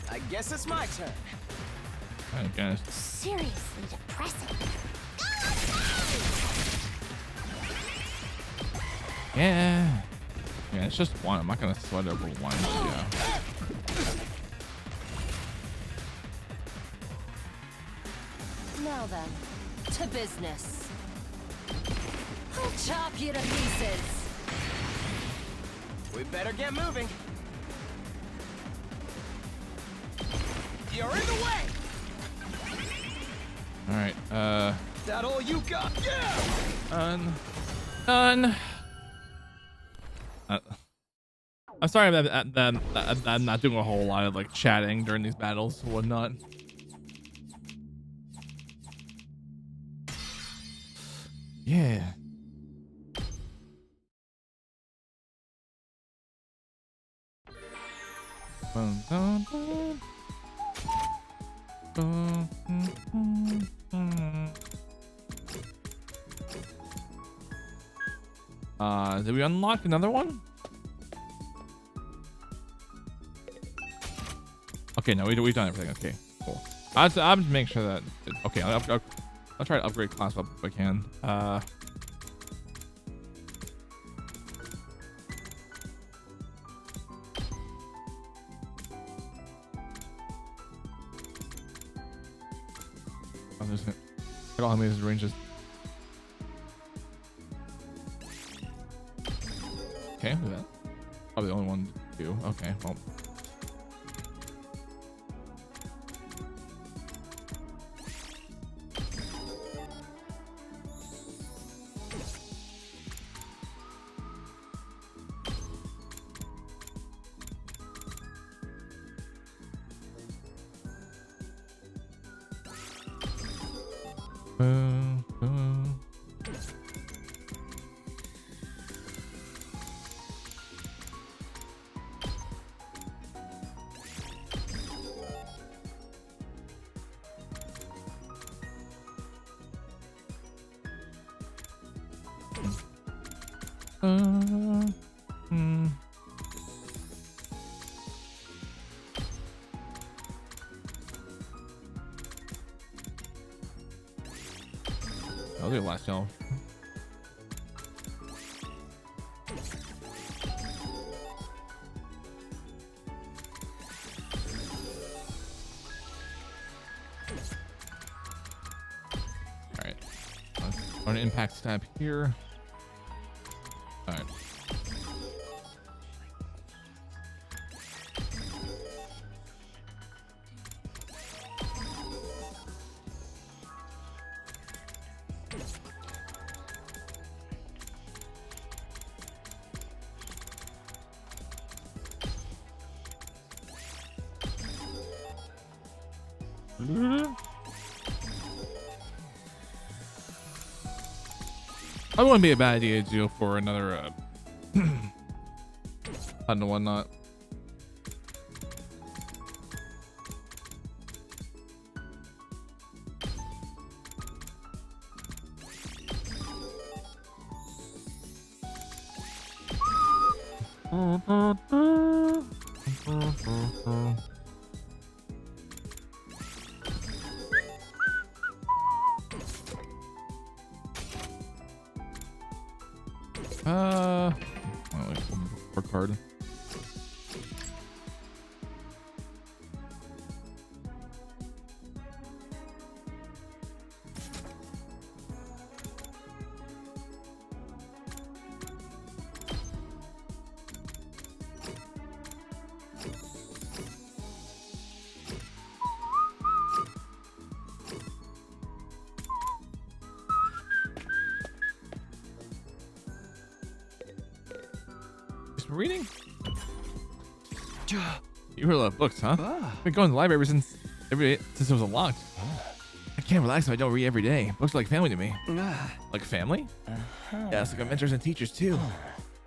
Speaker 4: I guess it's my turn.
Speaker 1: Alright, guys.
Speaker 3: Seriously depressing.
Speaker 1: Yeah. Yeah, it's just one. I'm not gonna sweat over one. Yeah.
Speaker 5: Now then, to business. I'll chop you to pieces.
Speaker 4: We better get moving. You're in the way.
Speaker 1: Alright,
Speaker 4: That all you got? Yeah.
Speaker 1: done. I'm sorry that I'm not doing a whole lot of like chatting during these battles and whatnot. Yeah. Dun, dun, dun. Dun, dun, dun, dun. Did we unlock another one? Okay, no, we've done everything. Okay, cool. I'm just making sure that. Okay, I'll try to upgrade class up if I can. I'm just gonna check all how many his ranges. Okay, look at that. Probably the only one to do. Okay, well. Hmm. I'll do the last challenge. Alright. On impact stab here. Alright. I wouldn't be a bad idea to do for another hunt and whatnot. Work hard. Reading? You really love books, huh? I've been going to the library since it was unlocked. I can't relax if I don't read every day. Books are like family to me. Like family? Yeah, it's like my mentors and teachers too.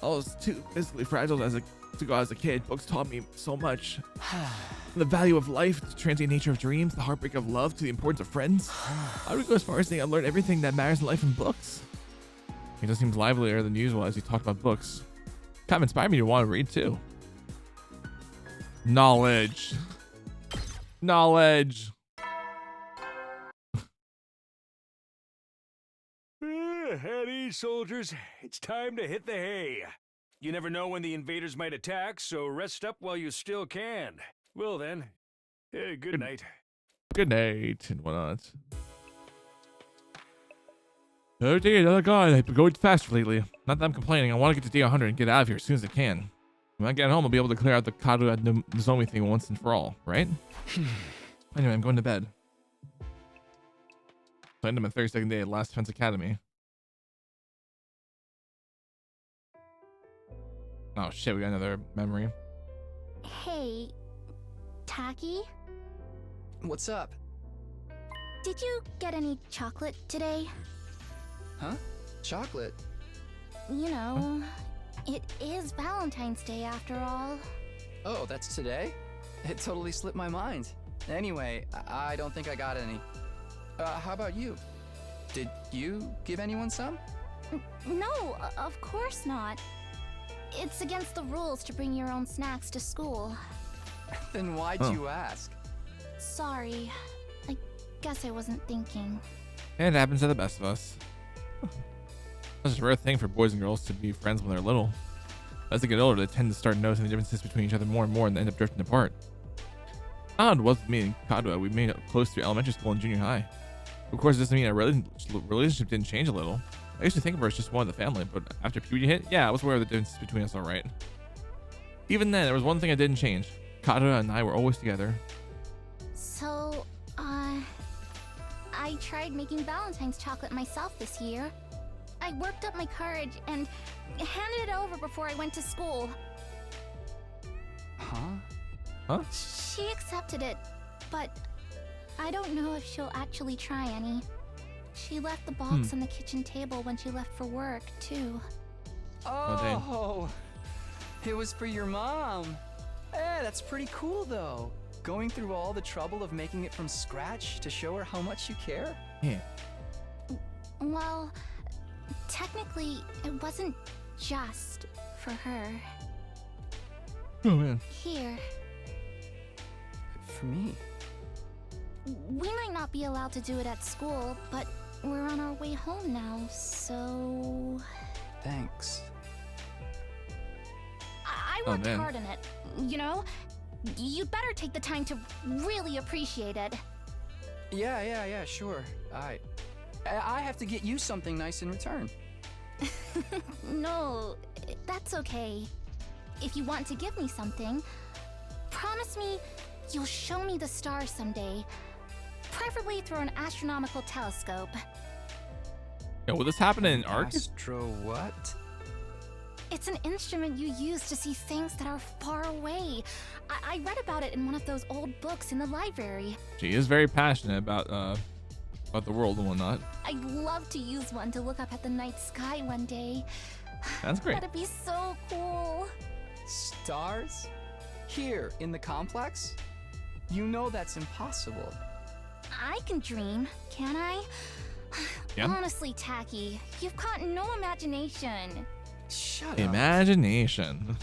Speaker 1: I was too physically fragile to go as a kid. Books taught me so much. From the value of life, the transient nature of dreams, the heartbreak of love, to the importance of friends. I would go as far as saying I learned everything that matters in life in books. He just seems livelier than usual as he talked about books. Kind of inspired me to want to read too. Knowledge. Knowledge.
Speaker 2: At ease, soldiers. It's time to hit the hay. You never know when the invaders might attack, so rest up while you still can. Well then, good night.
Speaker 1: Good night and whatnot. Another day, another god. I've been going faster lately. Not that I'm complaining. I want to get to day 100 and get out of here as soon as I can. When I get home, I'll be able to clear out the Kadu and Nozomi thing once and for all, right? Anyway, I'm going to bed. So I end up my 32nd day at Last Defense Academy. Oh shit, we got another memory.
Speaker 3: Hey, Taki?
Speaker 6: What's up?
Speaker 3: Did you get any chocolate today?
Speaker 6: Huh? Chocolate?
Speaker 3: You know, it is Valentine's Day after all.
Speaker 6: Oh, that's today? It totally slipped my mind. Anyway, I don't think I got any. How about you? Did you give anyone some?
Speaker 3: No, of course not. It's against the rules to bring your own snacks to school.
Speaker 6: Then why'd you ask?
Speaker 3: Sorry. I guess I wasn't thinking.
Speaker 1: It happens to the best of us. It's a rare thing for boys and girls to be friends when they're little. As they get older, they tend to start noticing the differences between each other more and more and end up drifting apart. Odd was me and Kadua. We made it close through elementary school and junior high. Of course, it doesn't mean our relationship didn't change a little. I used to think of her as just one of the family, but after puberty hit, yeah, I was aware of the differences between us alright. Even then, there was one thing I didn't change. Kadua and I were always together.
Speaker 3: So, I tried making Valentine's chocolate myself this year. I worked up my courage and handed it over before I went to school.
Speaker 6: Huh?
Speaker 3: She accepted it, but I don't know if she'll actually try any. She left the box on the kitchen table when she left for work, too.
Speaker 6: Oh, it was for your mom. Eh, that's pretty cool, though. Going through all the trouble of making it from scratch to show her how much you care.
Speaker 1: Yeah.
Speaker 3: Well, technically, it wasn't just for her.
Speaker 1: Oh man.
Speaker 3: Here,
Speaker 6: For me?
Speaker 3: we might not be allowed to do it at school, but we're on our way home now, so...
Speaker 6: Thanks.
Speaker 3: I
Speaker 1: Oh,
Speaker 3: worked
Speaker 1: man.
Speaker 3: hard on it, you know? You'd better take the time to really appreciate it.
Speaker 6: Yeah, sure. I have to get you something nice in return.
Speaker 3: No, that's okay. If you want to give me something, promise me you'll show me the stars someday. Preferably through an astronomical telescope.
Speaker 1: Yeah, will this happen in Ark?
Speaker 6: Astro what?
Speaker 3: It's an instrument you use to see things that are far away. I read about it in one of those old books in the library.
Speaker 1: She is very passionate about the world and whatnot.
Speaker 3: I'd love to use one to look up at the night sky one day.
Speaker 1: That's great.
Speaker 3: That'd be so cool.
Speaker 6: Stars? Here, in the complex? You know that's impossible.
Speaker 3: I can dream, can I?
Speaker 1: Yeah.
Speaker 3: Honestly, Tacky, you've got no imagination.
Speaker 6: Shut up.
Speaker 1: Imagination.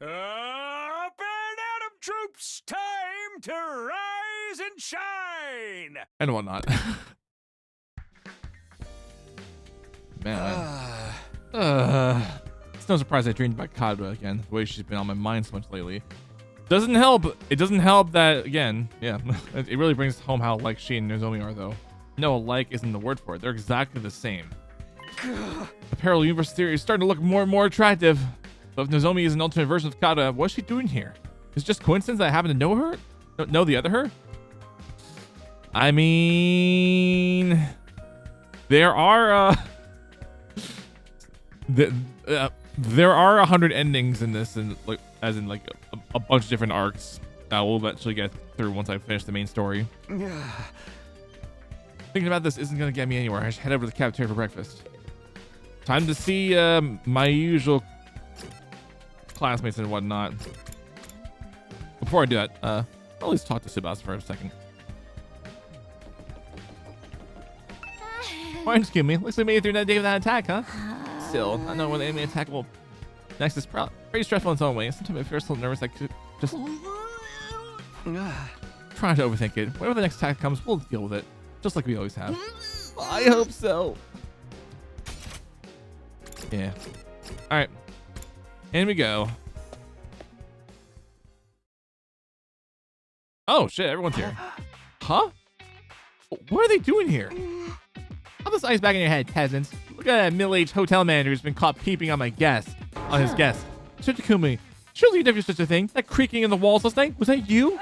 Speaker 2: Up and Atom troops, time to rise and shine!
Speaker 1: And whatnot. Man. It's no surprise I dreamed about Kadra again. The way she's been on my mind so much lately. Doesn't help. It doesn't help that, again, yeah. It really brings home how alike she and Nozomi are, though. No, alike isn't the word for it. They're exactly the same. The parallel universe theory is starting to look more and more attractive. But if Nozomi is an alternate version of Kadra, what's she doing here? Is it just coincidence that I happen to know her? Know the other her? I mean... There are, there are 100 endings in this, and like, as in like a bunch of different arcs that we'll eventually get through once I finish the main story. Thinking about this isn't gonna get me anywhere. I should head over to the cafeteria for breakfast. Time to see my usual classmates and whatnot. Before I do that, I'll at least talk to Subas for a second. Why don't you kill me? Looks like we made it through that day without an attack, huh? Still, I know when the enemy attack will next is pretty stressful in its own way. Sometimes I feel so nervous I could just trying to overthink it. Whenever the next attack comes, we'll deal with it. Just like we always have. I hope so. Yeah. Alright. In we go. Oh shit, everyone's here. Huh? What are they doing here? Put this ice back in your head, peasants. Look at that middle-aged hotel manager who's been caught peeping on his guests. Sir Takumi, surely you never did such a thing. That creaking in the walls last night, was that you?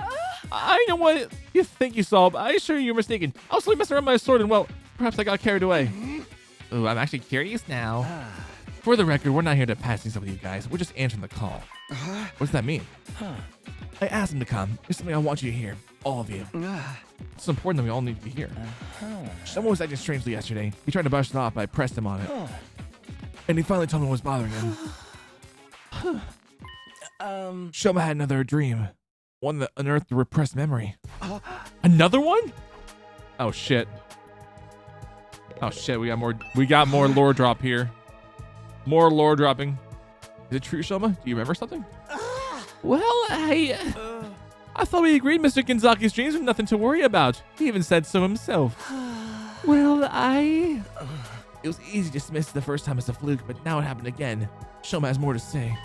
Speaker 1: I know what you think you saw, but I assure you you're mistaken. I was only messing around with my sword and, well, perhaps I got carried away. Ooh, I'm actually curious now. For the record, we're not here to pass things up with you guys. We're just answering the call. What does that mean? I asked him to come. There's something I want you to hear. All of you. It's important that we all need to be here. Someone was acting strangely yesterday. He tried to brush it off, but I pressed him on it. And he finally told me what was bothering him. Shoma had another dream. One that unearthed a repressed memory. Another one? Oh shit. Oh shit, we got more lore drop here. More lore dropping. Is it true, Shoma? Do you remember something? Well, I thought we agreed Mr. Genzaki's dreams were nothing to worry about. He even said so himself. Well, it was easy to dismiss the first time as a fluke, but now it happened again. Shoma has more to say.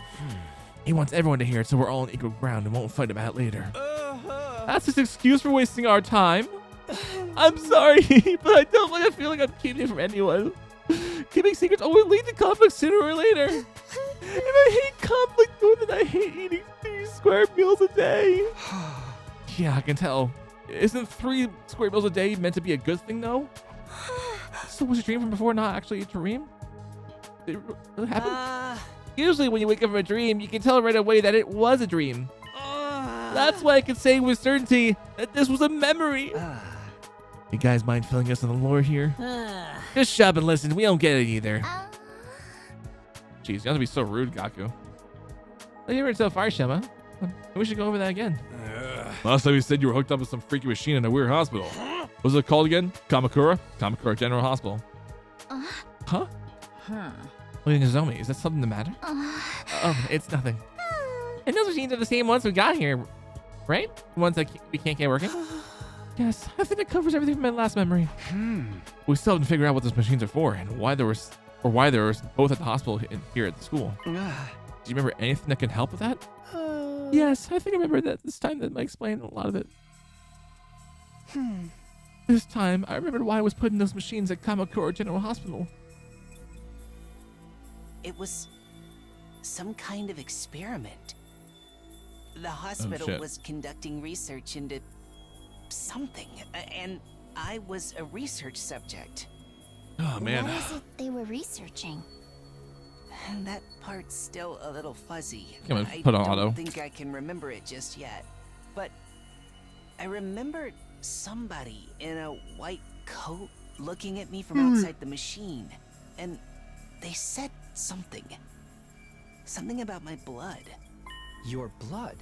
Speaker 1: He wants everyone to hear it so we're all on equal ground and won't fight about it later. That's his excuse for wasting our time. I'm sorry, but I don't like a feeling I'm keeping it from anyone. Keeping secrets always lead to conflict sooner or later. And I hate conflict more than I hate eating 3 square meals a day. Yeah, I can tell. Isn't 3 square meals a day meant to be a good thing, though? So was your dream from before not actually a dream? Did it really happen? Usually when you wake up from a dream, you can tell right away that it was a dream. That's why I can say with certainty that this was a memory. You guys mind filling us in the lore here? Just shut up and listen. We don't get it either. Jeez, you have to be so rude, Gaku. You ever so far, Shema? We should go over that again. Last time you said you were hooked up with some freaky machine in a weird hospital. What was it called again? Kamakura? Kamakura General Hospital. Huh? Wait, Nozomi, is that something the matter? Oh, it's nothing. And those machines are the same ones we got here, right? The ones that we can't get working? Yes, I think it covers everything from my last memory. We still haven't figured out what those machines are for and why there was both at the hospital and here at the school. Do you remember anything that can help with that? Yes, I think I remember that this time. That might explain a lot of it. This time, I remembered why I was putting those machines at Kamakura General Hospital.
Speaker 7: It was some kind of experiment. The hospital was conducting research into something, and I was a research subject.
Speaker 1: Oh, man.
Speaker 3: What is it they were researching?
Speaker 7: That part's still a little fuzzy.
Speaker 1: I don't
Speaker 7: think I can remember it just yet. But I remember somebody in a white coat looking at me from outside the machine. And they said something. Something about my blood.
Speaker 6: Your blood?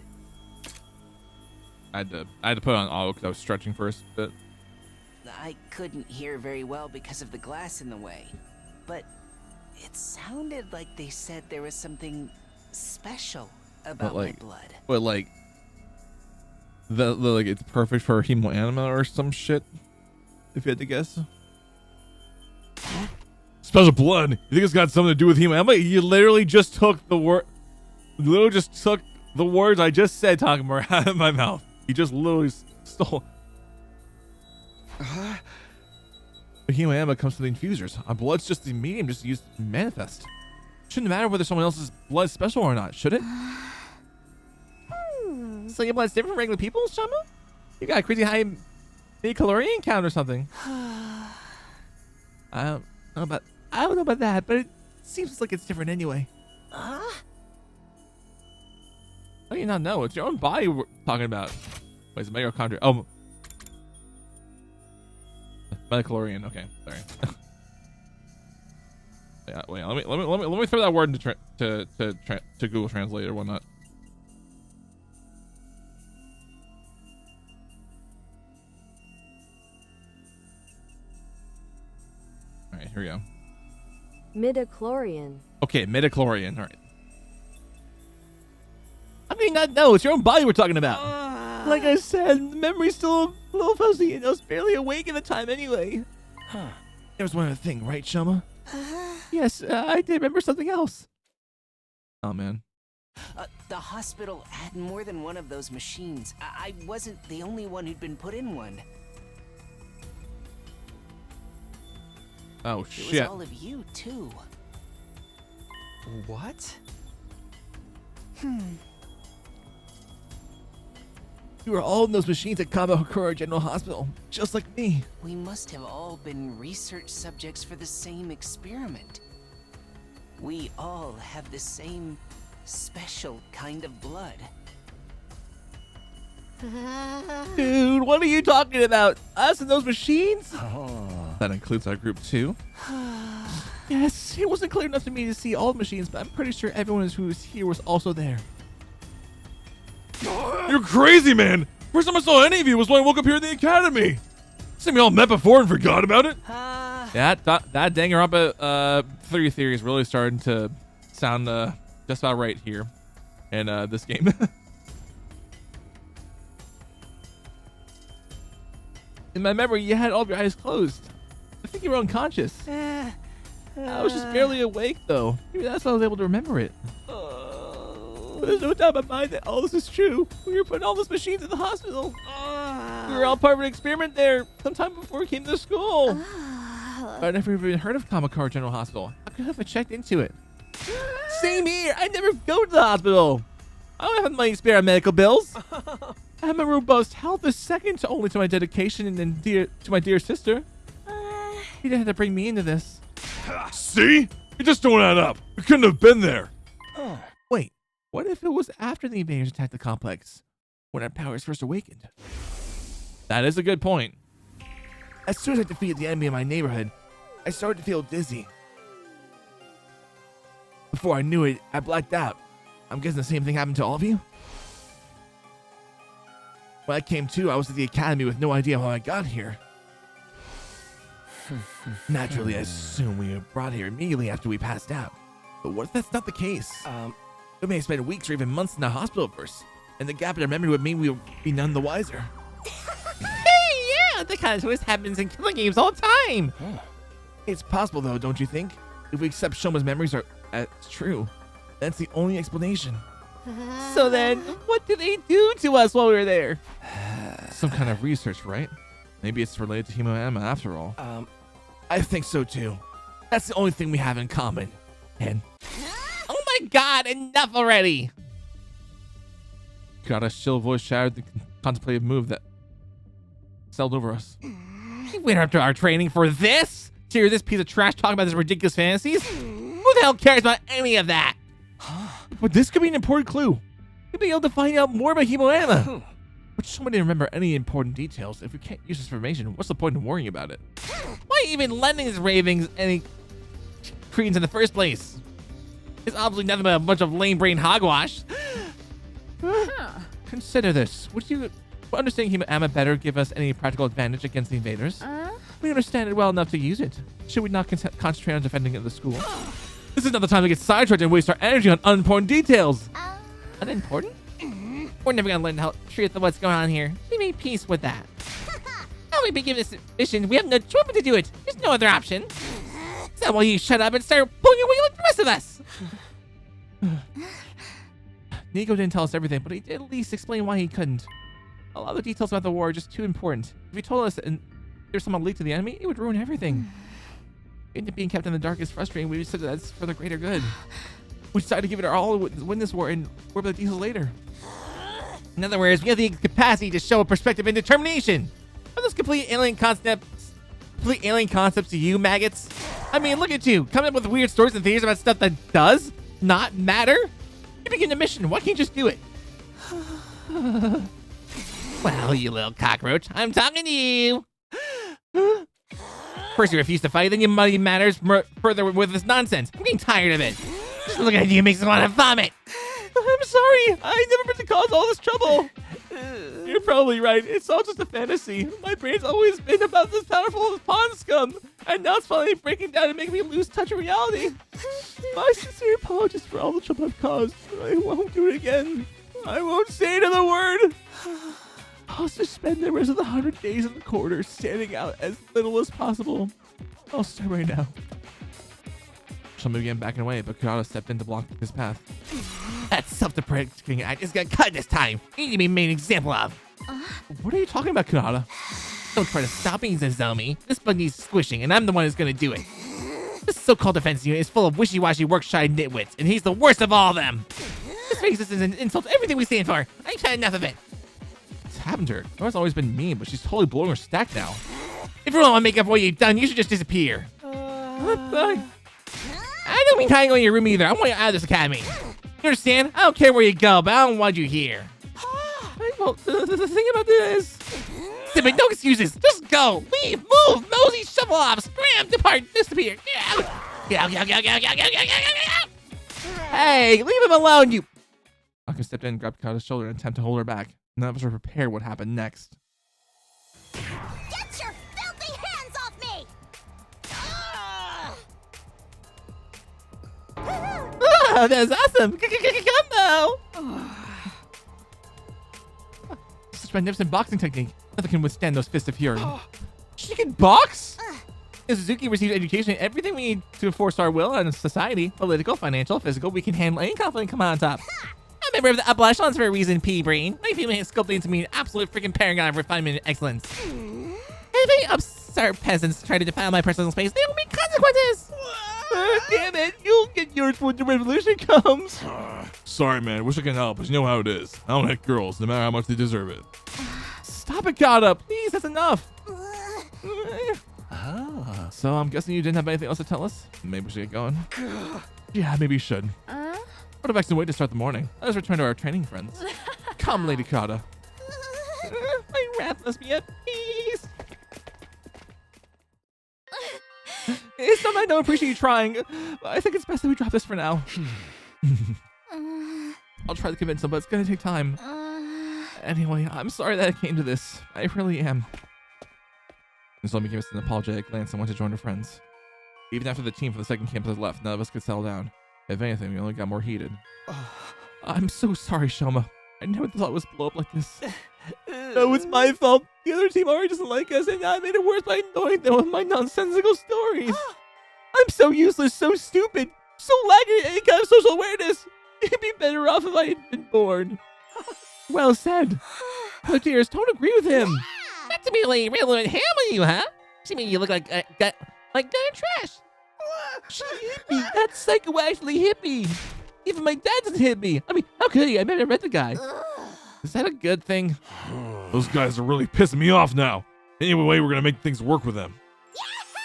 Speaker 1: I had to put it on auto because I was stretching first, but
Speaker 7: I couldn't hear very well because of the glass in the way. But it sounded like they said there was something special about my blood.
Speaker 1: But like like it's perfect for hemoanima or some shit. If you had to guess. Special blood. You think it's got something to do with hemoanima? You literally just took the word. Literally just took the words I just said, Takamura, out of my mouth. You just literally stole. The hemoanima comes from the infusers. Our blood's just the medium just used to manifest. Shouldn't matter whether someone else's blood is special or not, should it? So your blood's different from regular people's, Shama? You got a crazy high calorian count or something. I don't know about that, but it seems like it's different anyway. How do you not know? It's your own body we're talking about. Wait, it's mitochondria. Oh, metachlorian. Okay, sorry. Yeah, wait. Let me throw that word into to Google Translate or whatnot. All right, here we go.
Speaker 5: Midichlorian.
Speaker 1: Okay, midichlorian. All right. How do you not know? It's your own body we're talking about. Like I said, the memory's still a little fuzzy, and I was barely awake at the time anyway. There was one other thing, right, Shama? Yes, I did remember something else. Oh, man.
Speaker 7: The hospital had more than one of those machines. I wasn't the only one who'd been put in one.
Speaker 1: Oh,
Speaker 7: It
Speaker 1: shit.
Speaker 7: was all of you, too.
Speaker 6: What?
Speaker 1: You were all in those machines at Kamakura General Hospital, just like me.
Speaker 7: We must have all been research subjects for the same experiment. We all have the same special kind of blood.
Speaker 1: Dude, what are you talking about? Us and those machines? That includes our group too. Yes, it wasn't clear enough to me to see all the machines, but I'm pretty sure everyone who was here was also there. You're crazy, man! First time I saw any of you was when I woke up here in the academy. Seemed we all met before and forgot about it. That Danganronpa theory is really starting to sound just about right here in this game. In my memory, you had all of your eyes closed. I think you were unconscious. I was just barely awake, though. Maybe that's why I was able to remember it. But there's no doubt in my mind that all this is true. We were putting all those machines in the hospital. We were all part of an experiment there sometime before we came to school. But I never even heard of Kamakura General Hospital. How could I have checked into it? Same here. I never go to the hospital. I don't have money to spare on medical bills. I have my robust health is second only to my dedication and to my dear sister. You didn't have to bring me into this. See? You just don't add up. You couldn't have been there. Wait, what if it was after the invaders attacked the complex, when our powers first awakened? That is a good point. As soon as I defeated the enemy in my neighborhood, I started to feel dizzy. Before I knew it, I blacked out. I'm guessing the same thing happened to all of you? When I came to, I was at the academy with no idea how I got here. Naturally, I assume we were brought here immediately after we passed out. But what if that's not the case? We may have spent weeks or even months in the hospital first, and the gap in our memory would mean we would be none the wiser.
Speaker 8: Hey, yeah, that kind of twist happens in killing games all the time.
Speaker 1: It's possible, though, don't you think? If we accept Shoma's memories are as true, that's the only explanation.
Speaker 8: So then, what did they do to us while we were there?
Speaker 1: Some kind of research, right? Maybe it's related to hemoanima after all. I think so too. That's the only thing we have in common. And
Speaker 8: Oh my god, enough already!
Speaker 1: Kurata's chill voice shattered the contemplative move that sailed over us.
Speaker 8: You went after our training for this? To hear this piece of trash talking about this ridiculous fantasies? Who the hell cares about any of that?
Speaker 1: But this could be an important clue. We'll be able to find out more about hemoanima. But somebody didn't remember any important details. If we can't use this information, what's the point in worrying about it?
Speaker 8: Why even lending his ravings any credence in the first place? It's obviously nothing but a bunch of lame-brained hogwash.
Speaker 1: Consider this. Would understanding hemoanima better give us any practical advantage against the invaders? We understand it well enough to use it. Should we not concentrate on defending the school? This is not the time to get sidetracked and waste our energy on unimportant details.
Speaker 8: Unimportant? We're never gonna learn the truth of what's going on here. We made peace with that. Now we've been given this mission. We have no choice but to do it. There's no other option. So will you shut up and start pulling your weight like the rest of us?
Speaker 1: Nico didn't tell us everything, but he did at least explain why he couldn't. A lot of the details about the war are just too important. If he told us and there's someone leaked to the enemy, it would ruin everything. Being kept in the dark is frustrating. We said that's for the greater good. We decided to give it our all to win this war and worry about the details later.
Speaker 8: In other words, we have the capacity to show a perspective and determination. Are those complete alien concepts to you, maggots? I mean, look at you, coming up with weird stories and theories about stuff that does not matter? You begin a mission, why can't you just do it? Well, you little cockroach, I'm talking to you. First you refuse to fight, then you muddy matters further with this nonsense. I'm getting tired of it. Just looking at you makes me want to vomit.
Speaker 1: I'm sorry. I never meant to cause all this trouble. You're probably right. It's all just a fantasy. My brain's always been about this powerful pond scum, and now it's finally breaking down and making me lose touch of reality. My sincere apologies for all the trouble I've caused. I won't do it again. I won't say another word. I'll just spend the rest of the 100 days in the corridor standing out as little as possible. I'll start right now. Shoma began backing away, but Kurata stepped in to block his path.
Speaker 8: That self-deprecating act is gonna cut this time. You need to be made an example of.
Speaker 1: What are you talking about, Kurata?
Speaker 8: Don't try to stop me, Zazomi. This bug needs squishing, and I'm the one who's gonna do it. This so-called defense unit is full of wishy-washy work-shy nitwits, and he's the worst of all of them. This racist is an insult to everything we stand for. I've had enough of it.
Speaker 1: What's happened to her? Nora's always been mean, but she's totally blowing her stack now.
Speaker 8: If you don't want to make up for what you've done, you should just disappear. I don't mean tying on your room either. I want you out of this academy. You understand? I don't care where you go, but I don't want you here.
Speaker 1: Well, the thing about this...
Speaker 8: But no excuses. Just go. Leave. Move. Mosey. Shuffle off. Scram. Depart. Disappear. Get out. Hey, leave him alone, you...
Speaker 1: Aka stepped in and grabbed Kurata's shoulder in an attempt to hold her back. None of us were prepared what happened next.
Speaker 3: Get your filthy hands off me!
Speaker 8: Oh, that was awesome. Combo.
Speaker 1: Such a magnificent boxing technique. Nothing can withstand those fists of fury. She can box?
Speaker 8: Suzuki receives education and everything we need to enforce our will on society, political, financial, physical. We can handle any conflict and come out on top. I'm a member of the upper echelons for a reason, P-Brain. My feeling is sculpted into me an absolute freaking paragon of refinement and excellence. If any upstart peasants try to defile my personal space, there will be consequences.
Speaker 1: Damn it, you'll get yours when the revolution comes. Sorry, man. Wish I could help, but you know how it is. I don't hit girls, no matter how much they deserve it. Stop it, Kata. Please, that's enough. So I'm guessing you didn't have anything else to tell us? Maybe we should get going. Yeah, maybe you should. What a vexing way to start the morning. Let us return to our training friends. Come, Lady Kata.
Speaker 8: My wrath must be at peace. It's not that I don't appreciate you trying. But I think it's best that we drop this for now. I'll try to convince him, but it's gonna take time. Anyway, I'm sorry that it came to this. I really am. Just let me give us an apologetic glance and went to join her friends. Even after the team for the second campus had left, none of us could settle down. If anything, we only got more heated. I'm so sorry, Shoma. I never thought it was blow up like this. No, it's my fault. The other team already doesn't like us, and I made it worse by annoying them with my nonsensical stories. I'm so useless, so stupid, so lacking in any kind of social awareness. It'd be better off if I had been born. Well said. Oh dears, don't agree with him. Not to be like real and ham on you, huh? You mean you look like gun trash? She hit me. That psycho actually hit me. Even my dad doesn't hit me. I mean, how could he? I never met the guy. Is that a good thing?
Speaker 9: Those guys are really pissing me off now. Anyway, we're gonna make things work with them.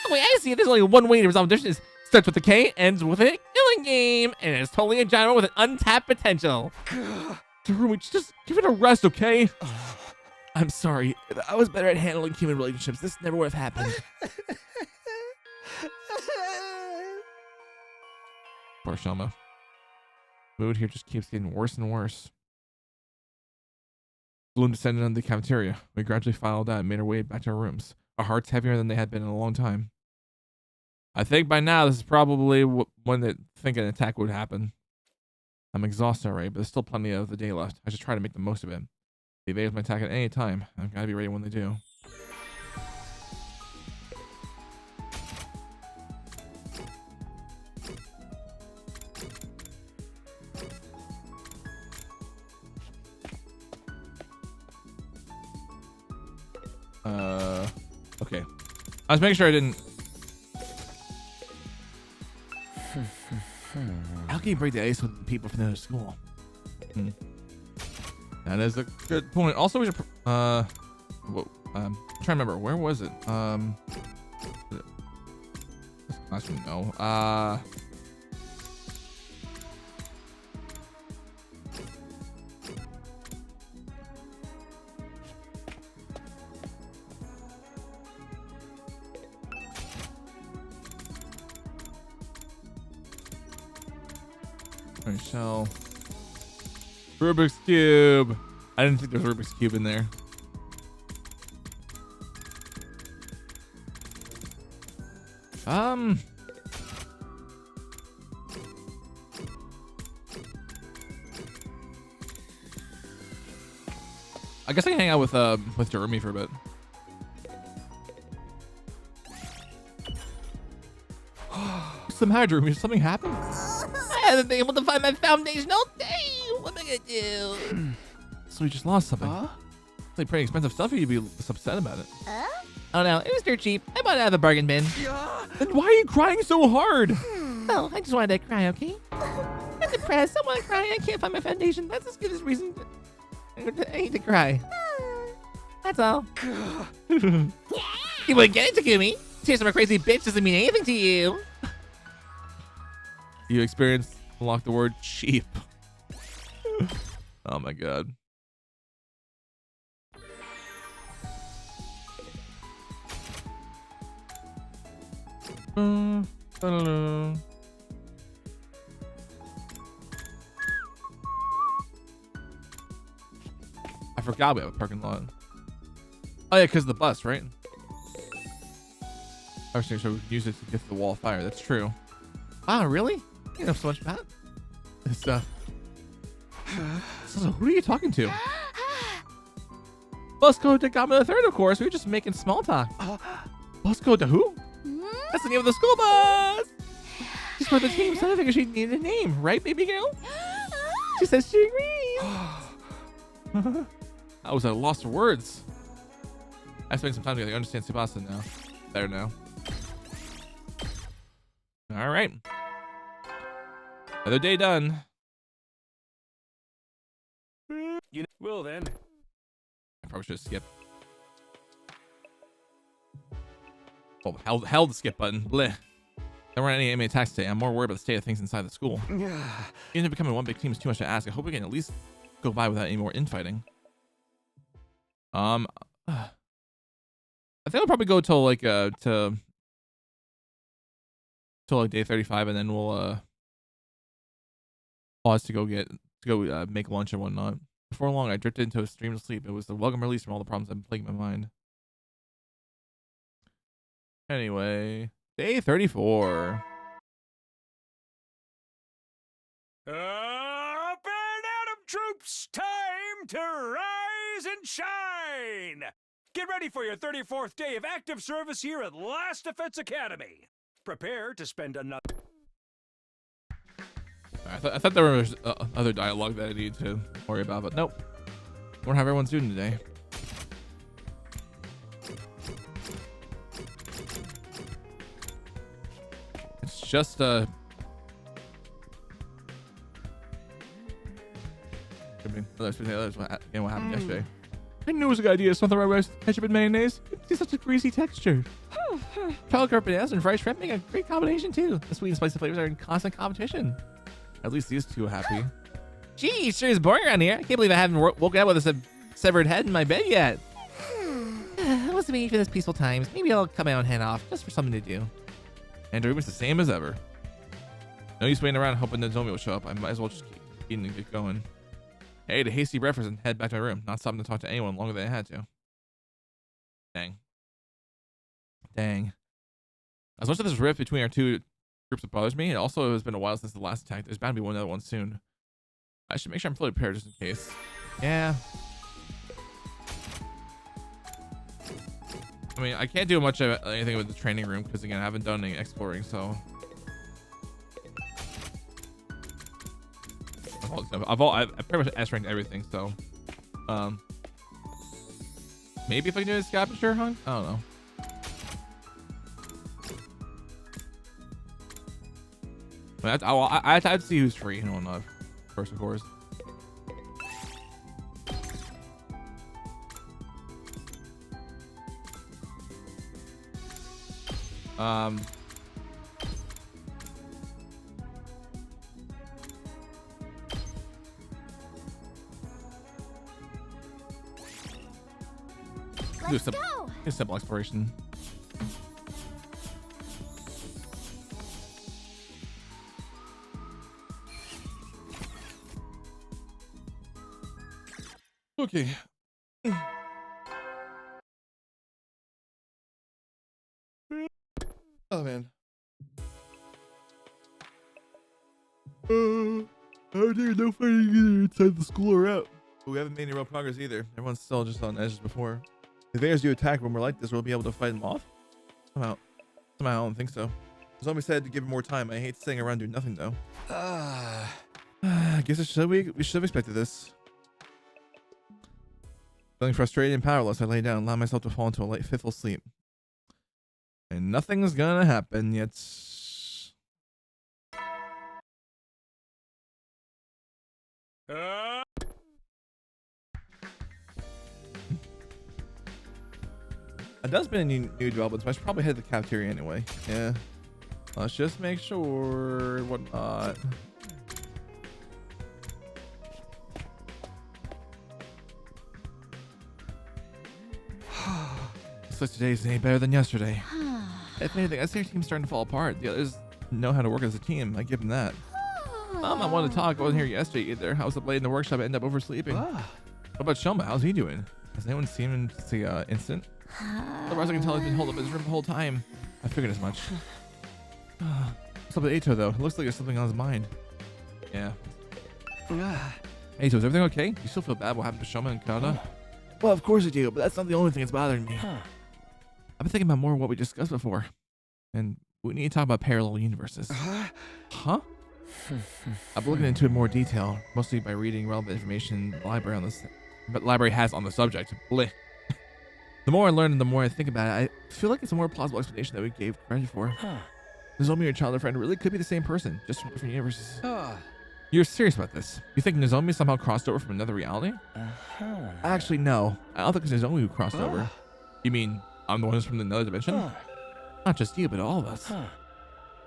Speaker 8: The way I see it, there's only one way to resolve this. Starts with a K, ends with a killing game, and it's totally a genre with an untapped potential. Darumi, just give it a rest, okay? I'm sorry. If I was better at handling human relationships, this never would have happened. Poor Shoma. Mood here just keeps getting worse and worse. Bloom descended into the cafeteria. We gradually filed out and made our way back to our rooms. Our hearts heavier than they had been in a long time. I think by now this is probably when they think an attack would happen. I'm exhausted already, but there's still plenty of the day left. I should try to make the most of it. The invaders might attack at any time. I've got to be ready when they do. Okay. I was making sure I didn't. How can you break the ice with people from the other school? That is a good point. Also, we should. I'm trying to remember, where was it? This classroom, no. Shell. Rubik's Cube. I didn't think there was Rubik's Cube in there. I guess I can hang out with Jeremy for a bit. What's the matter, Jeremy? Did something happen? I haven't been able to find my foundation all day. What am I gonna do? So you just lost something. It's like pretty expensive stuff. You'd be upset about it. Oh no, it was dirt cheap. I bought it out of a bargain bin. Then why are you crying so hard? Oh, I just wanted to cry, okay? I'm depressed. I want to cry. I can't find my foundation. That's as good as reason. I need to cry. That's all. You wouldn't get it, Takumi. Tears from a crazy bitch doesn't mean anything to you. You experienced unlock the word cheap. Oh my god. I forgot we have a parking lot. Oh yeah, because of the bus, right? I was thinking so we could use it to get the wall of fire. That's true. Wow, really? You know so much about this stuff. So who are you talking to? Busco de Gama the Third, of course. We were just making small talk. Busco de who? That's the name of the school bus. She's part of the team, so I figured she needed a name, right, baby girl? She says she agrees. I was at a loss for words. I spent some time together. I understand Tsubasa now. Better now. All right. Another day done.
Speaker 2: Well then.
Speaker 8: I probably should skip. Oh, held the skip button. Bleh. There weren't any enemy attacks today. I'm more worried about the state of things inside the school. Even if becoming one big team is too much to ask, I hope we can at least go by without any more infighting. I think I'll probably go till like to
Speaker 1: till like day 35, and then we'll pause to go make lunch and whatnot. Before long, I drifted into a stream of sleep. It was the welcome release from all the problems that have been plaguing my mind. Anyway, day 34.
Speaker 2: Up and Atom troops, time to rise and shine! Get ready for your 34th day of active service here at Last Defense Academy. Prepare to spend another...
Speaker 1: I thought there was other dialogue that I needed to worry about, but nope. Wonder how everyone's doing today. It's just I mean, what happened yesterday. I knew it was a good idea. Something right with ketchup and mayonnaise. It's such a greasy texture. Chocolate covered bananas and fried shrimp make a great combination too. The sweet and spicy flavors are in constant competition. At least these two are happy. Gee, sure is boring around here. I can't believe I haven't woken up with a severed head in my bed yet. I wasn't waiting for this peaceful times. Maybe I'll cut my own head off just for something to do. And the room is the same as ever. No use waiting around hoping that Nozomi will show up. I might as well just keep eating and get going. I ate a hasty breakfast and head back to my room, not stopping to talk to anyone longer than I had to. Dang. As much as this rift between our two groups that bothers me, it also has been a while since the last attack. There's bound to be another one soon. I should make sure I'm fully prepared just in case. Yeah. I mean, I can't do much of anything with the training room because, again, I haven't done any exploring, so... I've pretty much S-ranked everything, so... Maybe if I can do a scavenger hunt? I don't know. I have to see who's free and whatnot first, of course.
Speaker 3: Let's go.
Speaker 1: A simple exploration. Okay. Oh man. I don't think no fighting either inside the school or out. But we haven't made any real progress either. Everyone's still just on edges before. If Invaders do attack when we're like this, we'll be able to fight them off? Somehow I don't think so. Zombie said to give him more time. I hate sitting around doing nothing though. I guess we should have expected this. Feeling frustrated and powerless, I lay down, allowing myself to fall into a light, fitful sleep. And nothing's gonna happen yet. It does been any new developments, but I should probably head to the cafeteria anyway. Yeah. Let's just make sure whatnot. Looks like today's any better than yesterday. If anything, I see our team's starting to fall apart. The others know how to work as a team. I give them that. I wanted to talk. I wasn't here yesterday either. I was up late in the workshop and ended up oversleeping. What about Shoma? How's he doing? Has anyone seen him since the incident? Otherwise, I can tell he's been holed up in his room the whole time. I figured as much. What's up with Eito, though? It looks like there's something on his mind. Yeah. Eito, is everything okay? You still feel bad what happened to Shoma and Kada? Well, of course I do, but that's not the only thing that's bothering me. I've been thinking about more of what we discussed before. And we need to talk about parallel universes. Huh? I've been looking into it in more detail, mostly by reading relevant information the library has on the subject. Blech. The more I learn and the more I think about it, I feel like it's a more plausible explanation that we gave credit for. Nozomi, your childhood friend, really could be the same person, just from different universes. You're serious about this? You think Nozomi somehow crossed over from another reality? Actually, no. I don't think it's Nozomi who crossed over. You mean I'm the one who's from another dimension? Not just you, but all of us.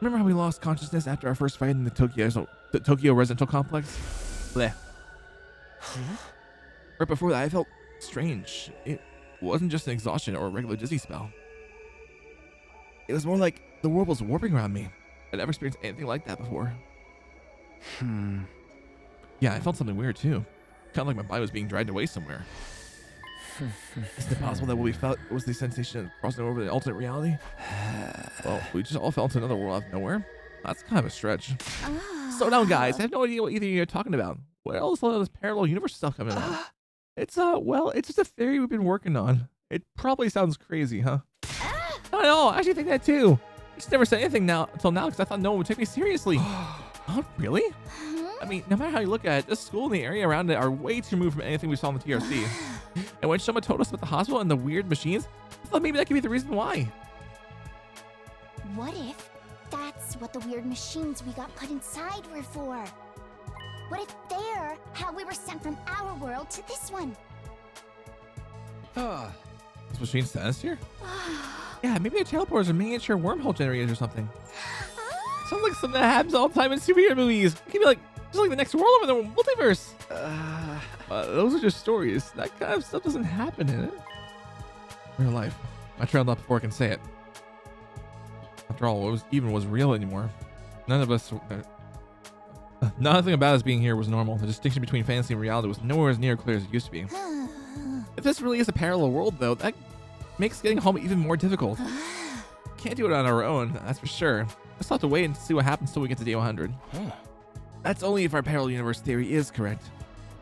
Speaker 1: Remember how we lost consciousness after our first fight in the Tokyo residential complex? Bleh. Right before that, I felt strange. It wasn't just an exhaustion or a regular dizzy spell. It was more like the world was warping around me. I'd never experienced anything like that before.
Speaker 6: Hmm.
Speaker 1: Yeah, I felt something weird too. Kind of like my body was being dragged away somewhere. Is it possible that what we felt was the sensation of crossing over the alternate reality? Well, we just all fell into another world out of nowhere. That's kind of a stretch. Slow down, guys. I have no idea what either of you are talking about. Where all this parallel universe stuff coming on? It's well, it's just a theory we've been working on. It probably sounds crazy, huh? I know. I actually think that too. I just never said anything until now because I thought no one would take me seriously. Oh, really? I mean, no matter how you look at it, this school and the area around it are way too removed from anything we saw on the TRC. And when someone told us about the hospital and the weird machines, I thought maybe that could be the reason why.
Speaker 3: What if that's what the weird machines we got put inside were for? What if they're how we were sent from our world to this one?
Speaker 1: This machine sent us here? Yeah, maybe the teleporters are miniature wormhole generators or something. Sounds like something that happens all the time in superhero movies. It could be like just like the next world over the multiverse. Those are just stories. That kind of stuff doesn't happen in it. Real life. I trailed up before I can say it. After all, what was real anymore. None of us. Nothing about us being here was normal. The distinction between fantasy and reality was nowhere as near clear as it used to be. If this really is a parallel world, though, that makes getting home even more difficult. Can't do it on our own, that's for sure. Let's have to wait and see what happens till we get to day 100. That's only if our parallel universe theory is correct.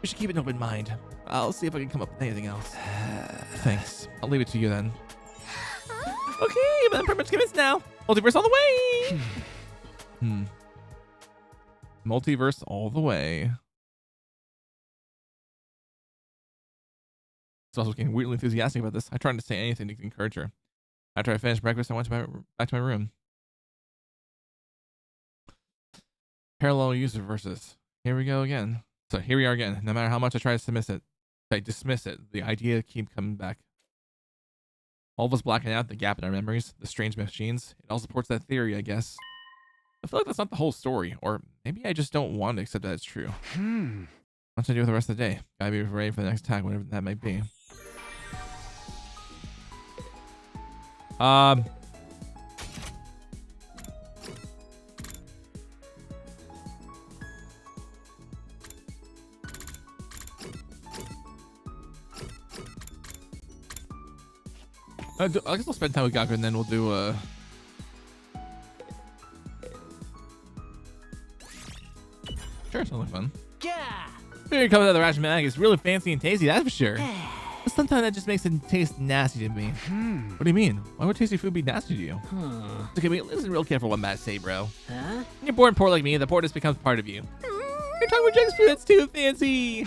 Speaker 1: We should keep an open mind. I'll see if I can come up with anything else. Thanks. I'll leave it to you then. Okay, but I'm pretty much convinced now. Multiverse all the way! Multiverse all the way. So I was getting weirdly enthusiastic about this. I tried to say anything to encourage her. After I finished breakfast, I went back to my room. Parallel universes. Here we go again. So here we are again. No matter how much I try to dismiss it, the idea keeps coming back. All of us blacking out the gap in our memories, the strange machines. It all supports that theory, I guess. I feel like that's not the whole story, or maybe I just don't want to accept that it's true. What should I do with the rest of the day? Gotta be ready for the next attack, whatever that might be. I guess we'll spend time with Gaku and then we'll do sure, sounds like fun.
Speaker 7: Yeah.
Speaker 1: Food coming out of the ration bag is really fancy and tasty, that's for sure. But sometimes that just makes it taste nasty to me. What do you mean? Why would tasty food be nasty to you? Okay, listen real careful what Matt say, bro. When you're born poor like me, the poor just becomes part of you. You're talking about Jack's food that's too fancy.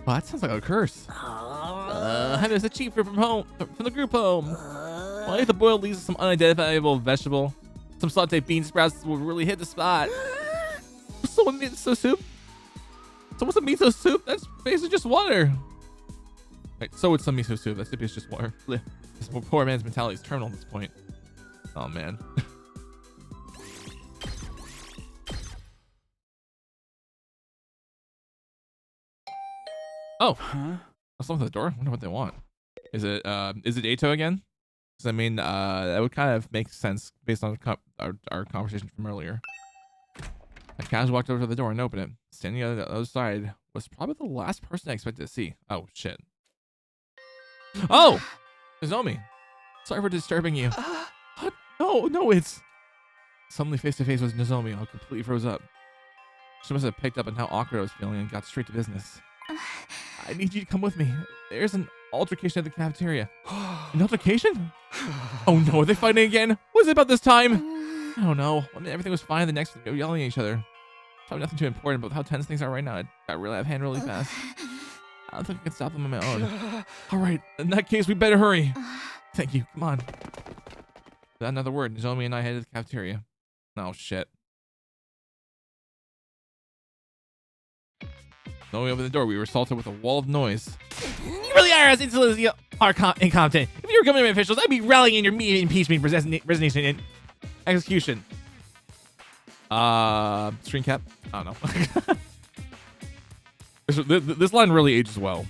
Speaker 1: Well, that sounds like a curse. Having us a cheap food from the group home. Well, I ate the boiled leaves of some unidentifiable vegetable. Some sauteed bean sprouts will really hit the spot. Someone miso soup? So what's a miso soup? That's basically just water. Right, so it's some miso soup. That's typically just water. This poor man's mentality is terminal at this point. Oh, man. Oh. Let's look at the door. I wonder what they want. Is it Ato again? Because I mean, that would kind of make sense based on our conversation from earlier. I casually walked over to the door and opened it. Standing on the other side was probably the last person I expected to see. Oh, shit. Oh! Nozomi. Sorry for disturbing you. What? No, it's... Suddenly face to face with Nozomi. I completely froze up. She must have picked up on how awkward I was feeling and got straight to business. I need you to come with me. There's an altercation at the cafeteria. An altercation? Oh no, are they fighting again? What is it about this time? I don't know. I mean, everything was fine. The next, they were yelling at each other. Probably nothing too important, but with how tense things are right now, it got really out of hand really fast. I don't think I can stop them on my own. All right, in that case, we better hurry. Thank you. Come on. Without another word, Nozomi and I headed to the cafeteria. Oh shit. When we opened the door, we were assaulted with a wall of noise. You really are as insolent as you are incompetent. If you were government officials, I'd be rallying in your immediate impeachment, resignation, and execution. Screen cap? I don't know. This line really ages well.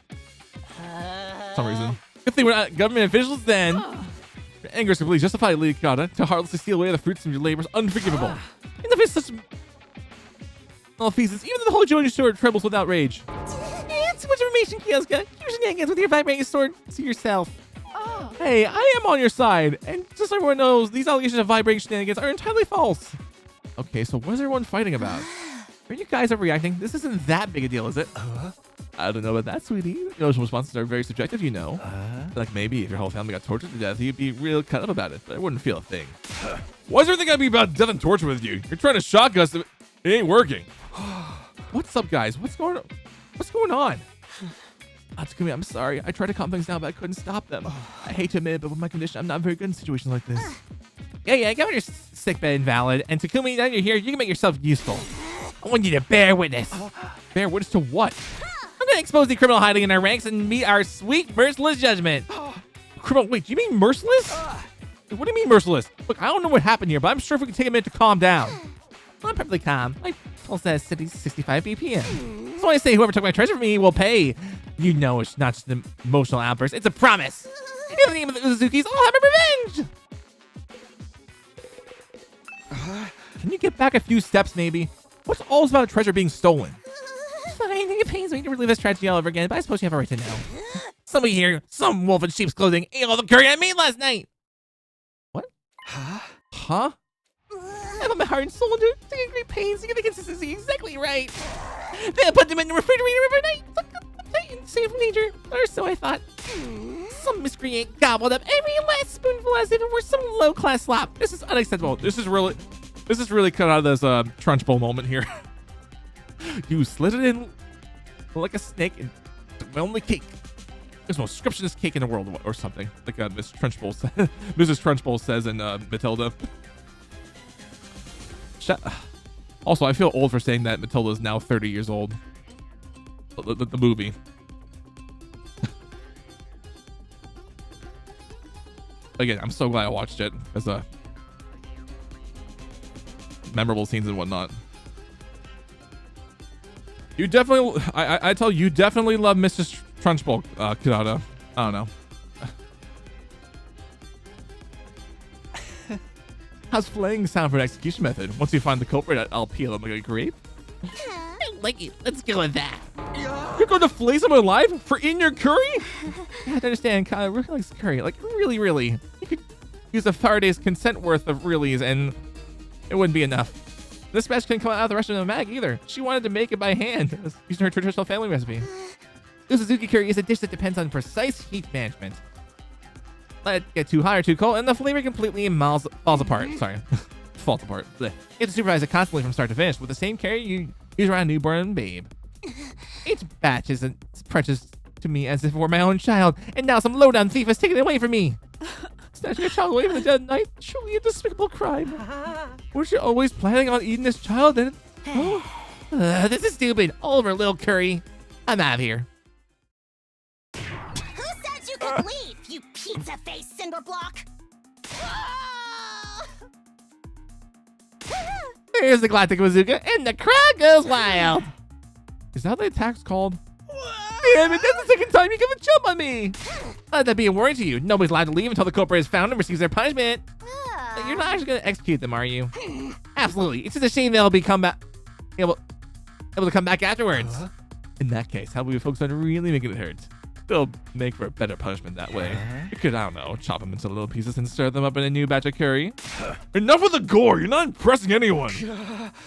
Speaker 1: For some reason. Good thing we're not government officials then. Your anger is completely justified, Lady Kata. To heartlessly steal away the fruits of your labor is unforgivable. In the face of such malfeasance, even though the whole joint sword trembles with outrage. Too much information, Kioska. Keep your shenanigans with your vibrating sword to yourself. Hey, I am on your side, and just so everyone knows, these allegations of vibrating shenanigans are entirely false. Okay, so what is everyone fighting about? Are you guys overreacting? This isn't that big a deal, is it? I don't know about that, sweetie. Emotional responses are very subjective, you know. Like maybe if your whole family got tortured to death, you'd be real cut up about it, but I wouldn't feel a thing. Why is everything gotta be about death and torture with you? You're trying to shock us. It ain't working. What's up, guys? What's going on? What's going on? Tatsukumi, I'm sorry. I tried to calm things down, but I couldn't stop them. I hate to admit it, but with my condition, I'm not very good in situations like this. Yeah, get on your sick bed, invalid. And Takumi, now you're here, you can make yourself useful. I want you to bear witness. Bear witness to what? I'm gonna expose the criminal hiding in our ranks and meet our sweet, merciless judgment. Criminal? Wait, do you mean merciless? What do you mean merciless? Look, I don't know what happened here, but I'm sure if we can take a minute to calm down. I'm perfectly calm. My pulse says 65 BPM. So I say whoever took my treasure from me will pay. You know it's not just an emotional outburst, it's a promise. In the name of the Uzukis, I'll have a revenge. Can you get back a few steps, maybe? What's all this about treasure being stolen? Fine, it pains me to relive this tragedy all over again, but I suppose you have a right to know. Somebody here, some wolf in sheep's clothing, ate all the curry I made last night. What? Huh? I put my heart and soul into it, taking great pains to get the consistency exactly right. Then I put them in the refrigerator overnight, and safe from danger, or so I thought. Some miscreant gobbled up every last spoonful as if it were some low-class slop. This is unacceptable. This is really cut out of this Trunchbull moment here. You slid it in like a snake and took my only cake. There's the most scrumptious cake in the world, or something, like Miss Trunchbull Mrs. Trunchbull says in Matilda. Also, I feel old for saying that Matilda is now 30 years old. The movie. Again, I'm so glad I watched it as a memorable scenes and whatnot. You definitely, I tell you, definitely love Mrs. Trunchbull, Kidada. I don't know. How's flaying sound for an execution method? Once you find the culprit, I'll peel them like a grape.
Speaker 5: I like it. Let's go with that.
Speaker 1: You're going to flay someone alive for eating your curry? You have to understand, Kyle really likes curry. Like, really, really. You could use a Faraday's consent worth of reallys, and it wouldn't be enough. This batch couldn't come out of the restaurant of Mag either. She wanted to make it by hand, using her traditional family recipe. Uzuzuki curry is a dish that depends on precise heat management. Let it get too hot or too cold, and the flavor completely falls apart. Sorry. Falls apart. Blech. You have to supervise it constantly from start to finish with the same care you use around a newborn babe. Each batch is as precious to me as if it were my own child, and now some low-down thief has taken it away from me. Snatching a child away from the dead of night, truly a despicable crime. Weren't you always planning on eating this child? And this is stupid. All over little curry. I'm out of here.
Speaker 3: Who said you could leave, you pizza-faced cinder block?
Speaker 8: There's the Galactic Bazooka, and the crowd goes wild.
Speaker 1: Is that what the attack's called?
Speaker 8: Damn it, that's the second time you give a jump on me. Let that be a warning to you. Nobody's allowed to leave until the culprit is found and receives their punishment. You're not actually going to execute them, are you? Absolutely. It's just a shame they'll be able to come back afterwards. In that case, how about we focus on really making it hurt? They'll make for a better punishment that way. You could, I don't know, chop them into little pieces and stir them up in a new batch of curry.
Speaker 9: Enough with the gore. You're not impressing anyone.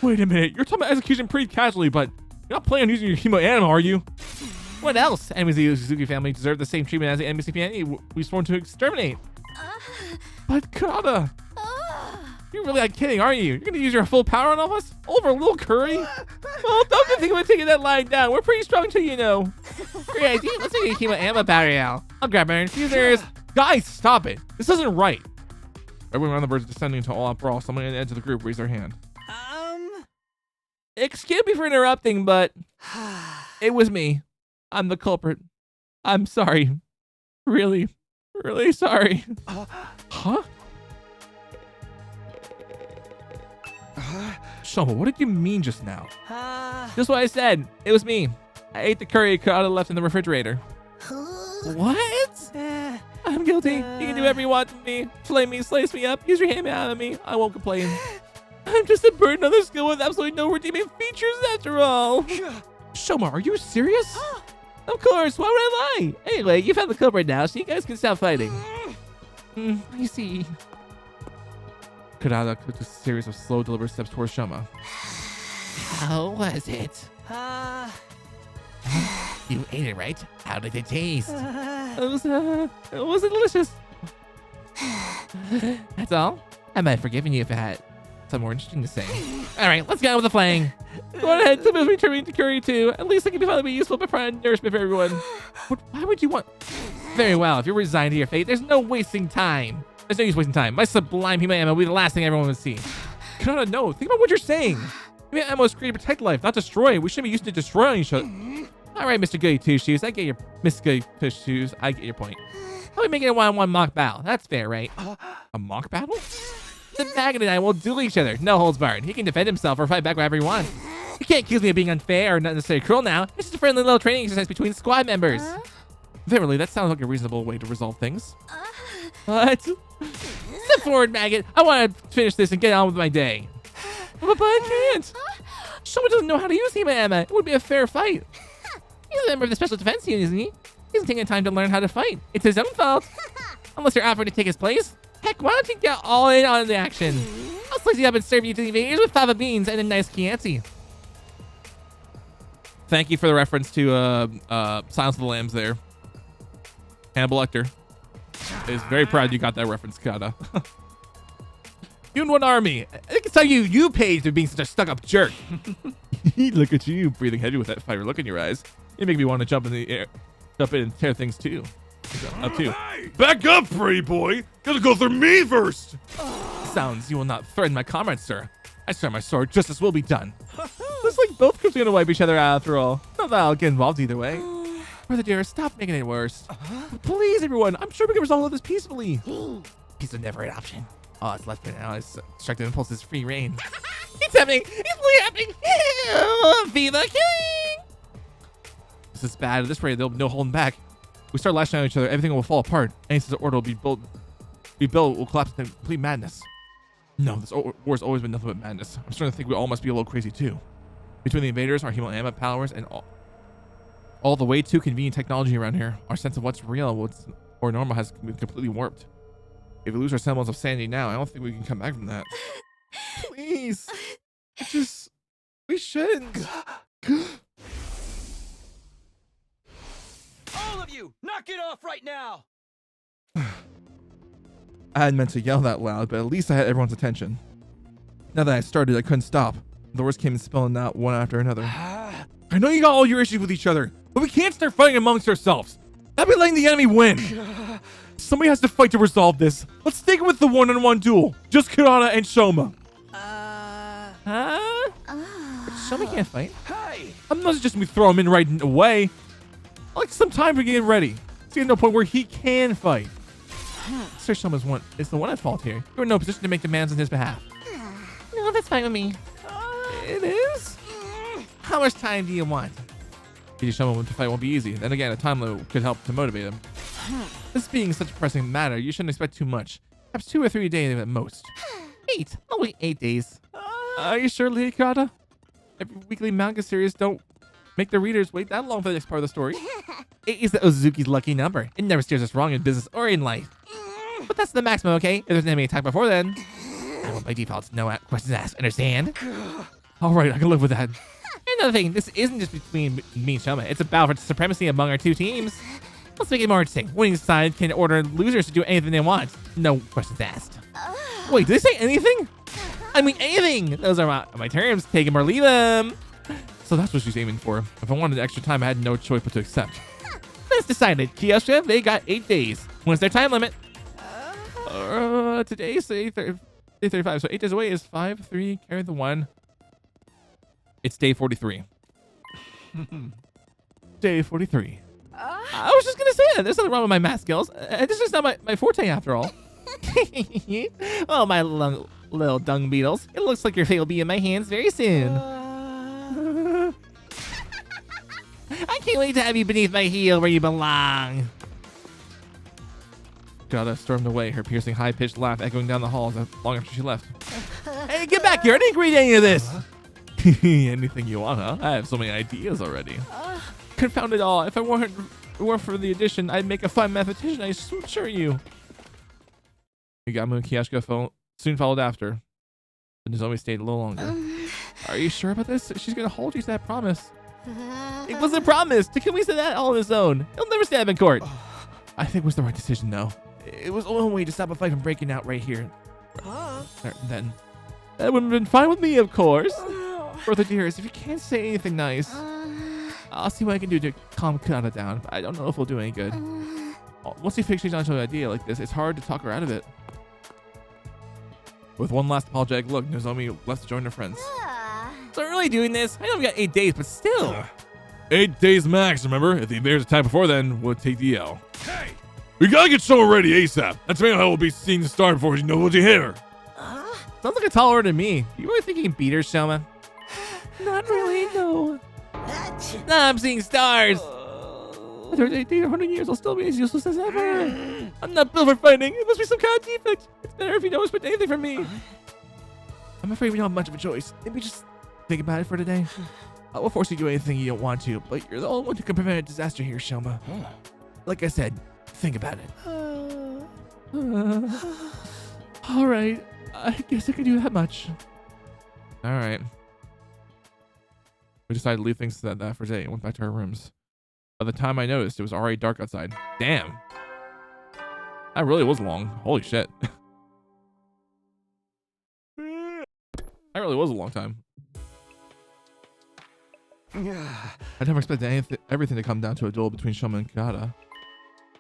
Speaker 1: Wait a minute. You're talking about execution pretty casually, but you're not planning on using your hemo anima, are you?
Speaker 8: What else? Enemies of the Suzuki family deserve the same treatment as the enemies of humanity we sworn to exterminate.
Speaker 1: But Kata, you're really not kidding, are you? You're gonna use your full power on all of us over a little curry? Well, don't think about taking that line down. We're pretty strong too, you know.
Speaker 8: Great idea. Let's make a hemo anima battery out. I'll grab my infusers.
Speaker 1: Guys, stop it. This isn't right. Everyone around the birds descending into all-out brawl. Someone at the edge of the group raise their hand.
Speaker 8: Excuse me for interrupting, but it was me. I'm the culprit. I'm sorry. Really, really sorry.
Speaker 1: Huh? Shoma, what did you mean just now?
Speaker 8: Just what I said. It was me. I ate the curry Kata left in the refrigerator. What? I'm I'm guilty. You can do whatever you want to me. Flame me, slice me up, use your hammer out of me. I won't complain. I'm just a bird, another skill with absolutely no redeeming features after all. Shoma, are you serious? Of course, why would I lie? Anyway, you found the culprit now, so you guys can stop fighting. I see. Kurata took a series of slow, deliberate steps towards Shoma.
Speaker 5: How was it? You ate it, right? How did it taste?
Speaker 8: It was delicious. That's all. I might have forgiven you if I had something more interesting to say. All right, let's get on with the flaying. Go ahead, to me turning to Curry too. At least I can be found to be useful, but provide nourishment for everyone. Why would you want? Very well, if you're resigned to your fate, there's no wasting time. There's no use wasting time. My sublime human ammo will be the last thing everyone would see. Kurata, no. Think about what you're saying. Human ammo is created to protect life, not destroy. We shouldn't be used to destroying each other. All right, Mr. Goody Two Shoes. I get your Mr. Goody Two Shoes. I get your point. How we make it a one-on-one mock battle? That's fair, right? A mock battle? The Maggot and I will duel each other. No holds barred. He can defend himself or fight back wherever he wants. You can't accuse me of being unfair or not necessarily cruel now. It's just a friendly little training exercise between squad members. Verily, that sounds like a reasonable way to resolve things. What? Step forward, Maggot. I want to finish this and get on with my day. But I can't. Someone doesn't know how to use Hima Emma. It would be a fair fight. He's a member of the Special Defense Unit, isn't he? He hasn't taken time to learn how to fight. It's his own fault. Unless you're offering to take his place. Heck, why don't you get all in on the action? I'll slice you up and serve you to the invaders with fava beans and a nice Chianti. Thank you for the reference to Silence of the Lambs there. Hannibal Lecter is very proud you got that reference, Kata. You and one army. I can tell you paid for being such a stuck-up jerk. Look at you, breathing heavy with that fire look in your eyes. You make me want to jump in the air, jump in and tear things too. Up too.
Speaker 9: Back up, pretty boy. Gotta go through me first.
Speaker 8: Sounds you will not threaten my comrades, sir. I swear my sword justice will be done. Looks like both groups are gonna wipe each other out after all. Not that I'll get involved either way. Brother dear, stop making it worse. Please, everyone. I'm sure we can resolve all this peacefully. Peace is never an option. Oh, it's left now. It's destructive impulse is free reign. It's happening. It's really happening. Viva King! This is bad. At this rate, there'll be no holding back. We start lashing out at each other, everything will fall apart. Any sense of order will be built will collapse into complete madness. No, this war's always been nothing but madness. I'm starting to think we all must be a little crazy too. Between the invaders, our human ammo powers, and all the way too convenient technology around here, our sense of what's real and what's or normal has been completely warped. If we lose our semblance of sanity now, I don't think we can come back from that. Please. We shouldn't.
Speaker 4: All of you, knock it off right now!
Speaker 8: I hadn't meant to yell that loud, but at least I had everyone's attention. Now that I started, I couldn't stop. The words came spilling out one after another. I know you got all your issues with each other, but we can't start fighting amongst ourselves. That'd be letting the enemy win. Somebody has to fight to resolve this. Let's stick with the one-on-one duel. Just Kurata and Shoma. Shoma can't fight.
Speaker 4: Hey!
Speaker 8: I'm not just gonna throw him in right away. I like some time for getting ready. Let's get to a point where he can fight. Sir Shoma's is the one at fault here. You're in no position to make demands on his behalf. No, that's fine with me. It is? How much time do you want? Getting Shoma to fight won't be easy. Then again, a time limit could help to motivate him. This being such a pressing matter, you shouldn't expect too much. Perhaps 2 or 3 days at most. 8. Only 8 days. Are you sure, Lady Kurata? Every weekly manga series don't make the readers wait that long for the next part of the story. 8 is the Ozuki's lucky number. It never steers us wrong in business or in life. But that's the maximum, okay? If there's an enemy attack before then, I want my defaults, no questions asked. Understand? All right, I can live with that. Another thing, this isn't just between me and Shoma. It's a battle for supremacy among our 2 teams. Let's make it more interesting. Winning side can order losers to do anything they want. No questions asked. Wait, did they say anything? I mean anything. Those are my terms. Take them or leave them. So that's what she's aiming for. If I wanted extra time, I had no choice but to accept. That's decided. Kiyoshka, they got 8 days. When's their time limit? Today's day 35. So 8 days away is 5, 3, carry the 1. It's day 43. Day 43. I was just gonna say that. There's nothing wrong with my math skills. This is not my forte after all. Oh, my little dung beetles. It looks like your fate will be in my hands very soon. I can't wait to have you beneath my heel where you belong.
Speaker 1: Kata stormed away, her piercing high-pitched laugh echoing down the halls long after she left. Hey, get back here! I didn't read any of this! Anything you want, huh? I have so many ideas already. Confound it all. If it weren't for the addition, I'd make a fine mathematician, I assure you. Igamu and Kiyashika soon followed after. But Nozomi stayed a little longer. Are you sure about this? She's gonna hold you to that promise. It was a promise! Takumi said that all on his own. He'll never stand up in court. I think it was the right decision, though. It was the only way to stop a fight from breaking out right here. Then. That would have been fine with me, of course. Brother dearest, if you can't say anything nice, I'll see what I can do to calm Kata down. I don't know if it'll do any good. Once you fixate onto an idea like this, it's hard to talk her out of it. With one last apologetic look, Nozomi left to join her friends. So we're really doing this? I know we got 8 days, but still.
Speaker 9: 8 days max, remember? If the invaders attack before then, we'll take the L. Hey! We gotta get someone ready ASAP. That's maybe how we'll be seeing the star before you know what you hit her.
Speaker 1: Sounds like a tall order to me. You really think you can beat her, Shoma? Not really, no. Nah, I'm seeing stars. After 100 years, I'll still be as useless as ever. I'm not built for fighting. It must be some kind of defect. It's better if you don't expect anything from me. I'm afraid we don't have much of a choice. Maybe just think about it for today. I will force you to do anything you don't want to, but you're the only one who can prevent a disaster here, Shoma. Like I said, think about it. All right. I guess I can do that much. All right. We decided to leave things to that for today and went back to our rooms. By the time I noticed, it was already dark outside. Damn. That really was long. Holy shit. That really was a long time. I never expected everything to come down to a duel between Shoma and Kata.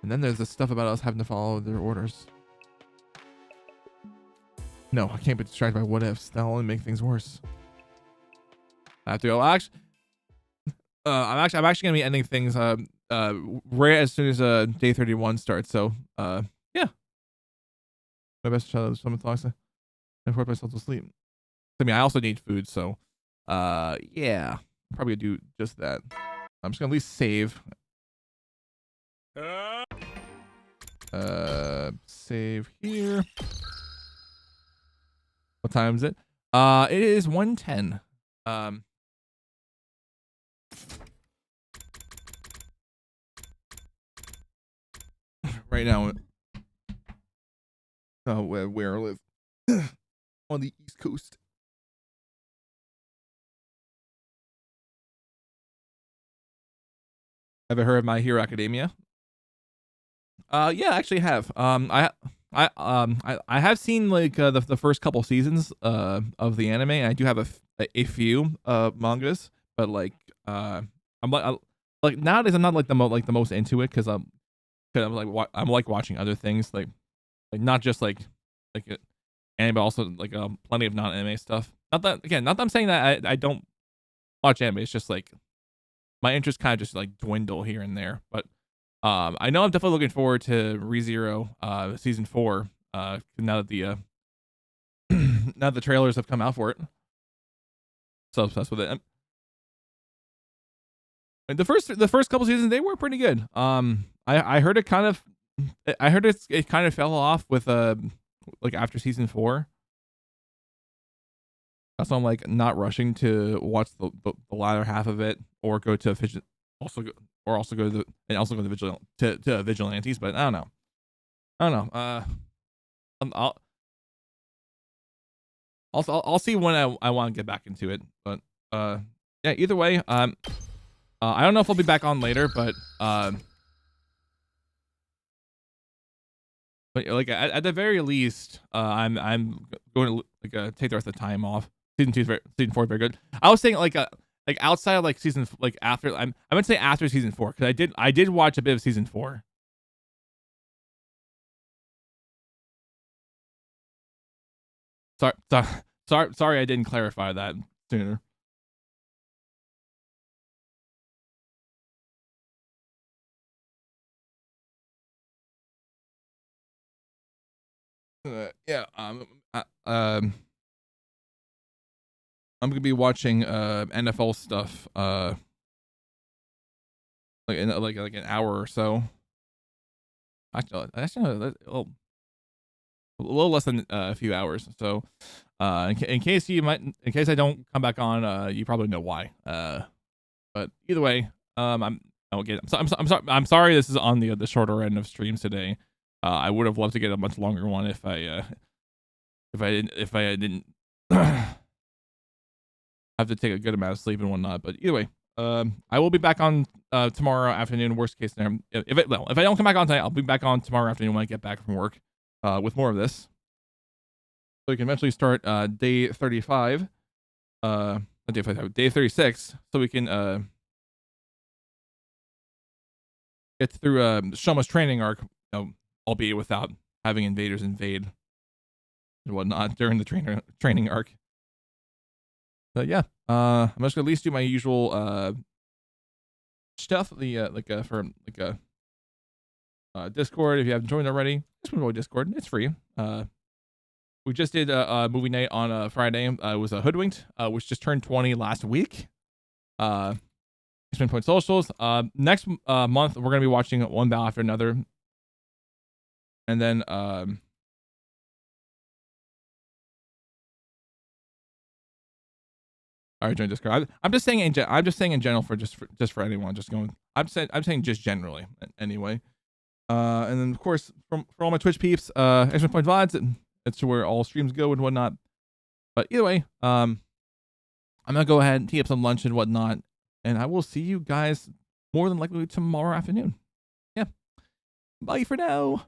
Speaker 1: And then there's the stuff about us having to follow their orders. No, I can't be distracted by what ifs. That'll only make things worse. I have to go. I'm actually gonna be ending things right as soon as day 31 starts. So yeah. My best child is someone talks and force myself to sleep. I mean, I also need food, so yeah, probably gonna do just that. I'm just gonna at least save. Save here. What time is it? It is 1:10. Right now, where I live on the East Coast. Have you heard of My Hero Academia? Yeah, I actually have. I have seen like the first couple seasons of the anime. And I do have a few mangas, but like I'm like nowadays I'm not like the most into it because I'm like watching other things like not just like anime, but also like plenty of non-anime stuff. Not that I'm saying that I don't watch anime. It's just like my interest kind of just like dwindle here and there, but I know I'm definitely looking forward to ReZero season 4 now that the now the trailers have come out for it. So obsessed with it. And the first couple seasons they were pretty good. I heard it kind of it kind of fell off with like after season 4. That's why I'm like not rushing to watch the latter half of it or go to also go to Vigilantes, but I don't know. I'll see when I want to get back into it, but yeah. Either way, I don't know if I'll be back on later, but like at the very least, I'm going to like take the rest of the time off. Season 4 is very good. I was saying like outside of like season like after I'm gonna say after season 4 because I did watch a bit of season 4. Sorry I didn't clarify that sooner. Yeah. I'm gonna be watching NFL stuff like in like an hour or so. Actually, a little less than a few hours. So, in case in case I don't come back on, you probably know why. But either way, I'm sorry. This is on the shorter end of streams today. I would have loved to get a much longer one if I didn't have to take a good amount of sleep and whatnot. But either way, I will be back on tomorrow afternoon. Worst case scenario, if I don't come back on tonight, I'll be back on tomorrow afternoon when I get back from work with more of this. So we can eventually start day 35, not day 35, day 36, so we can get through Shoma's training arc, albeit without having invaders invade and whatnot during the training arc. But yeah, I'm just gonna at least do my usual stuff. Discord. If you haven't joined already, just join Discord. It's free. We just did a movie night on Friday. It was a Hoodwinked, which just turned 20 last week. Spin Point Socials. Next month we're gonna be watching One Battle After Another, and then all right, join Discord. I'm just saying I'm just saying in general for anyone just going. I'm saying just generally anyway. And then of course for all my Twitch peeps, X-Men Point VODs. That's where all streams go and whatnot. But either way, I'm gonna go ahead and tee up some lunch and whatnot, and I will see you guys more than likely tomorrow afternoon. Yeah. Bye for now.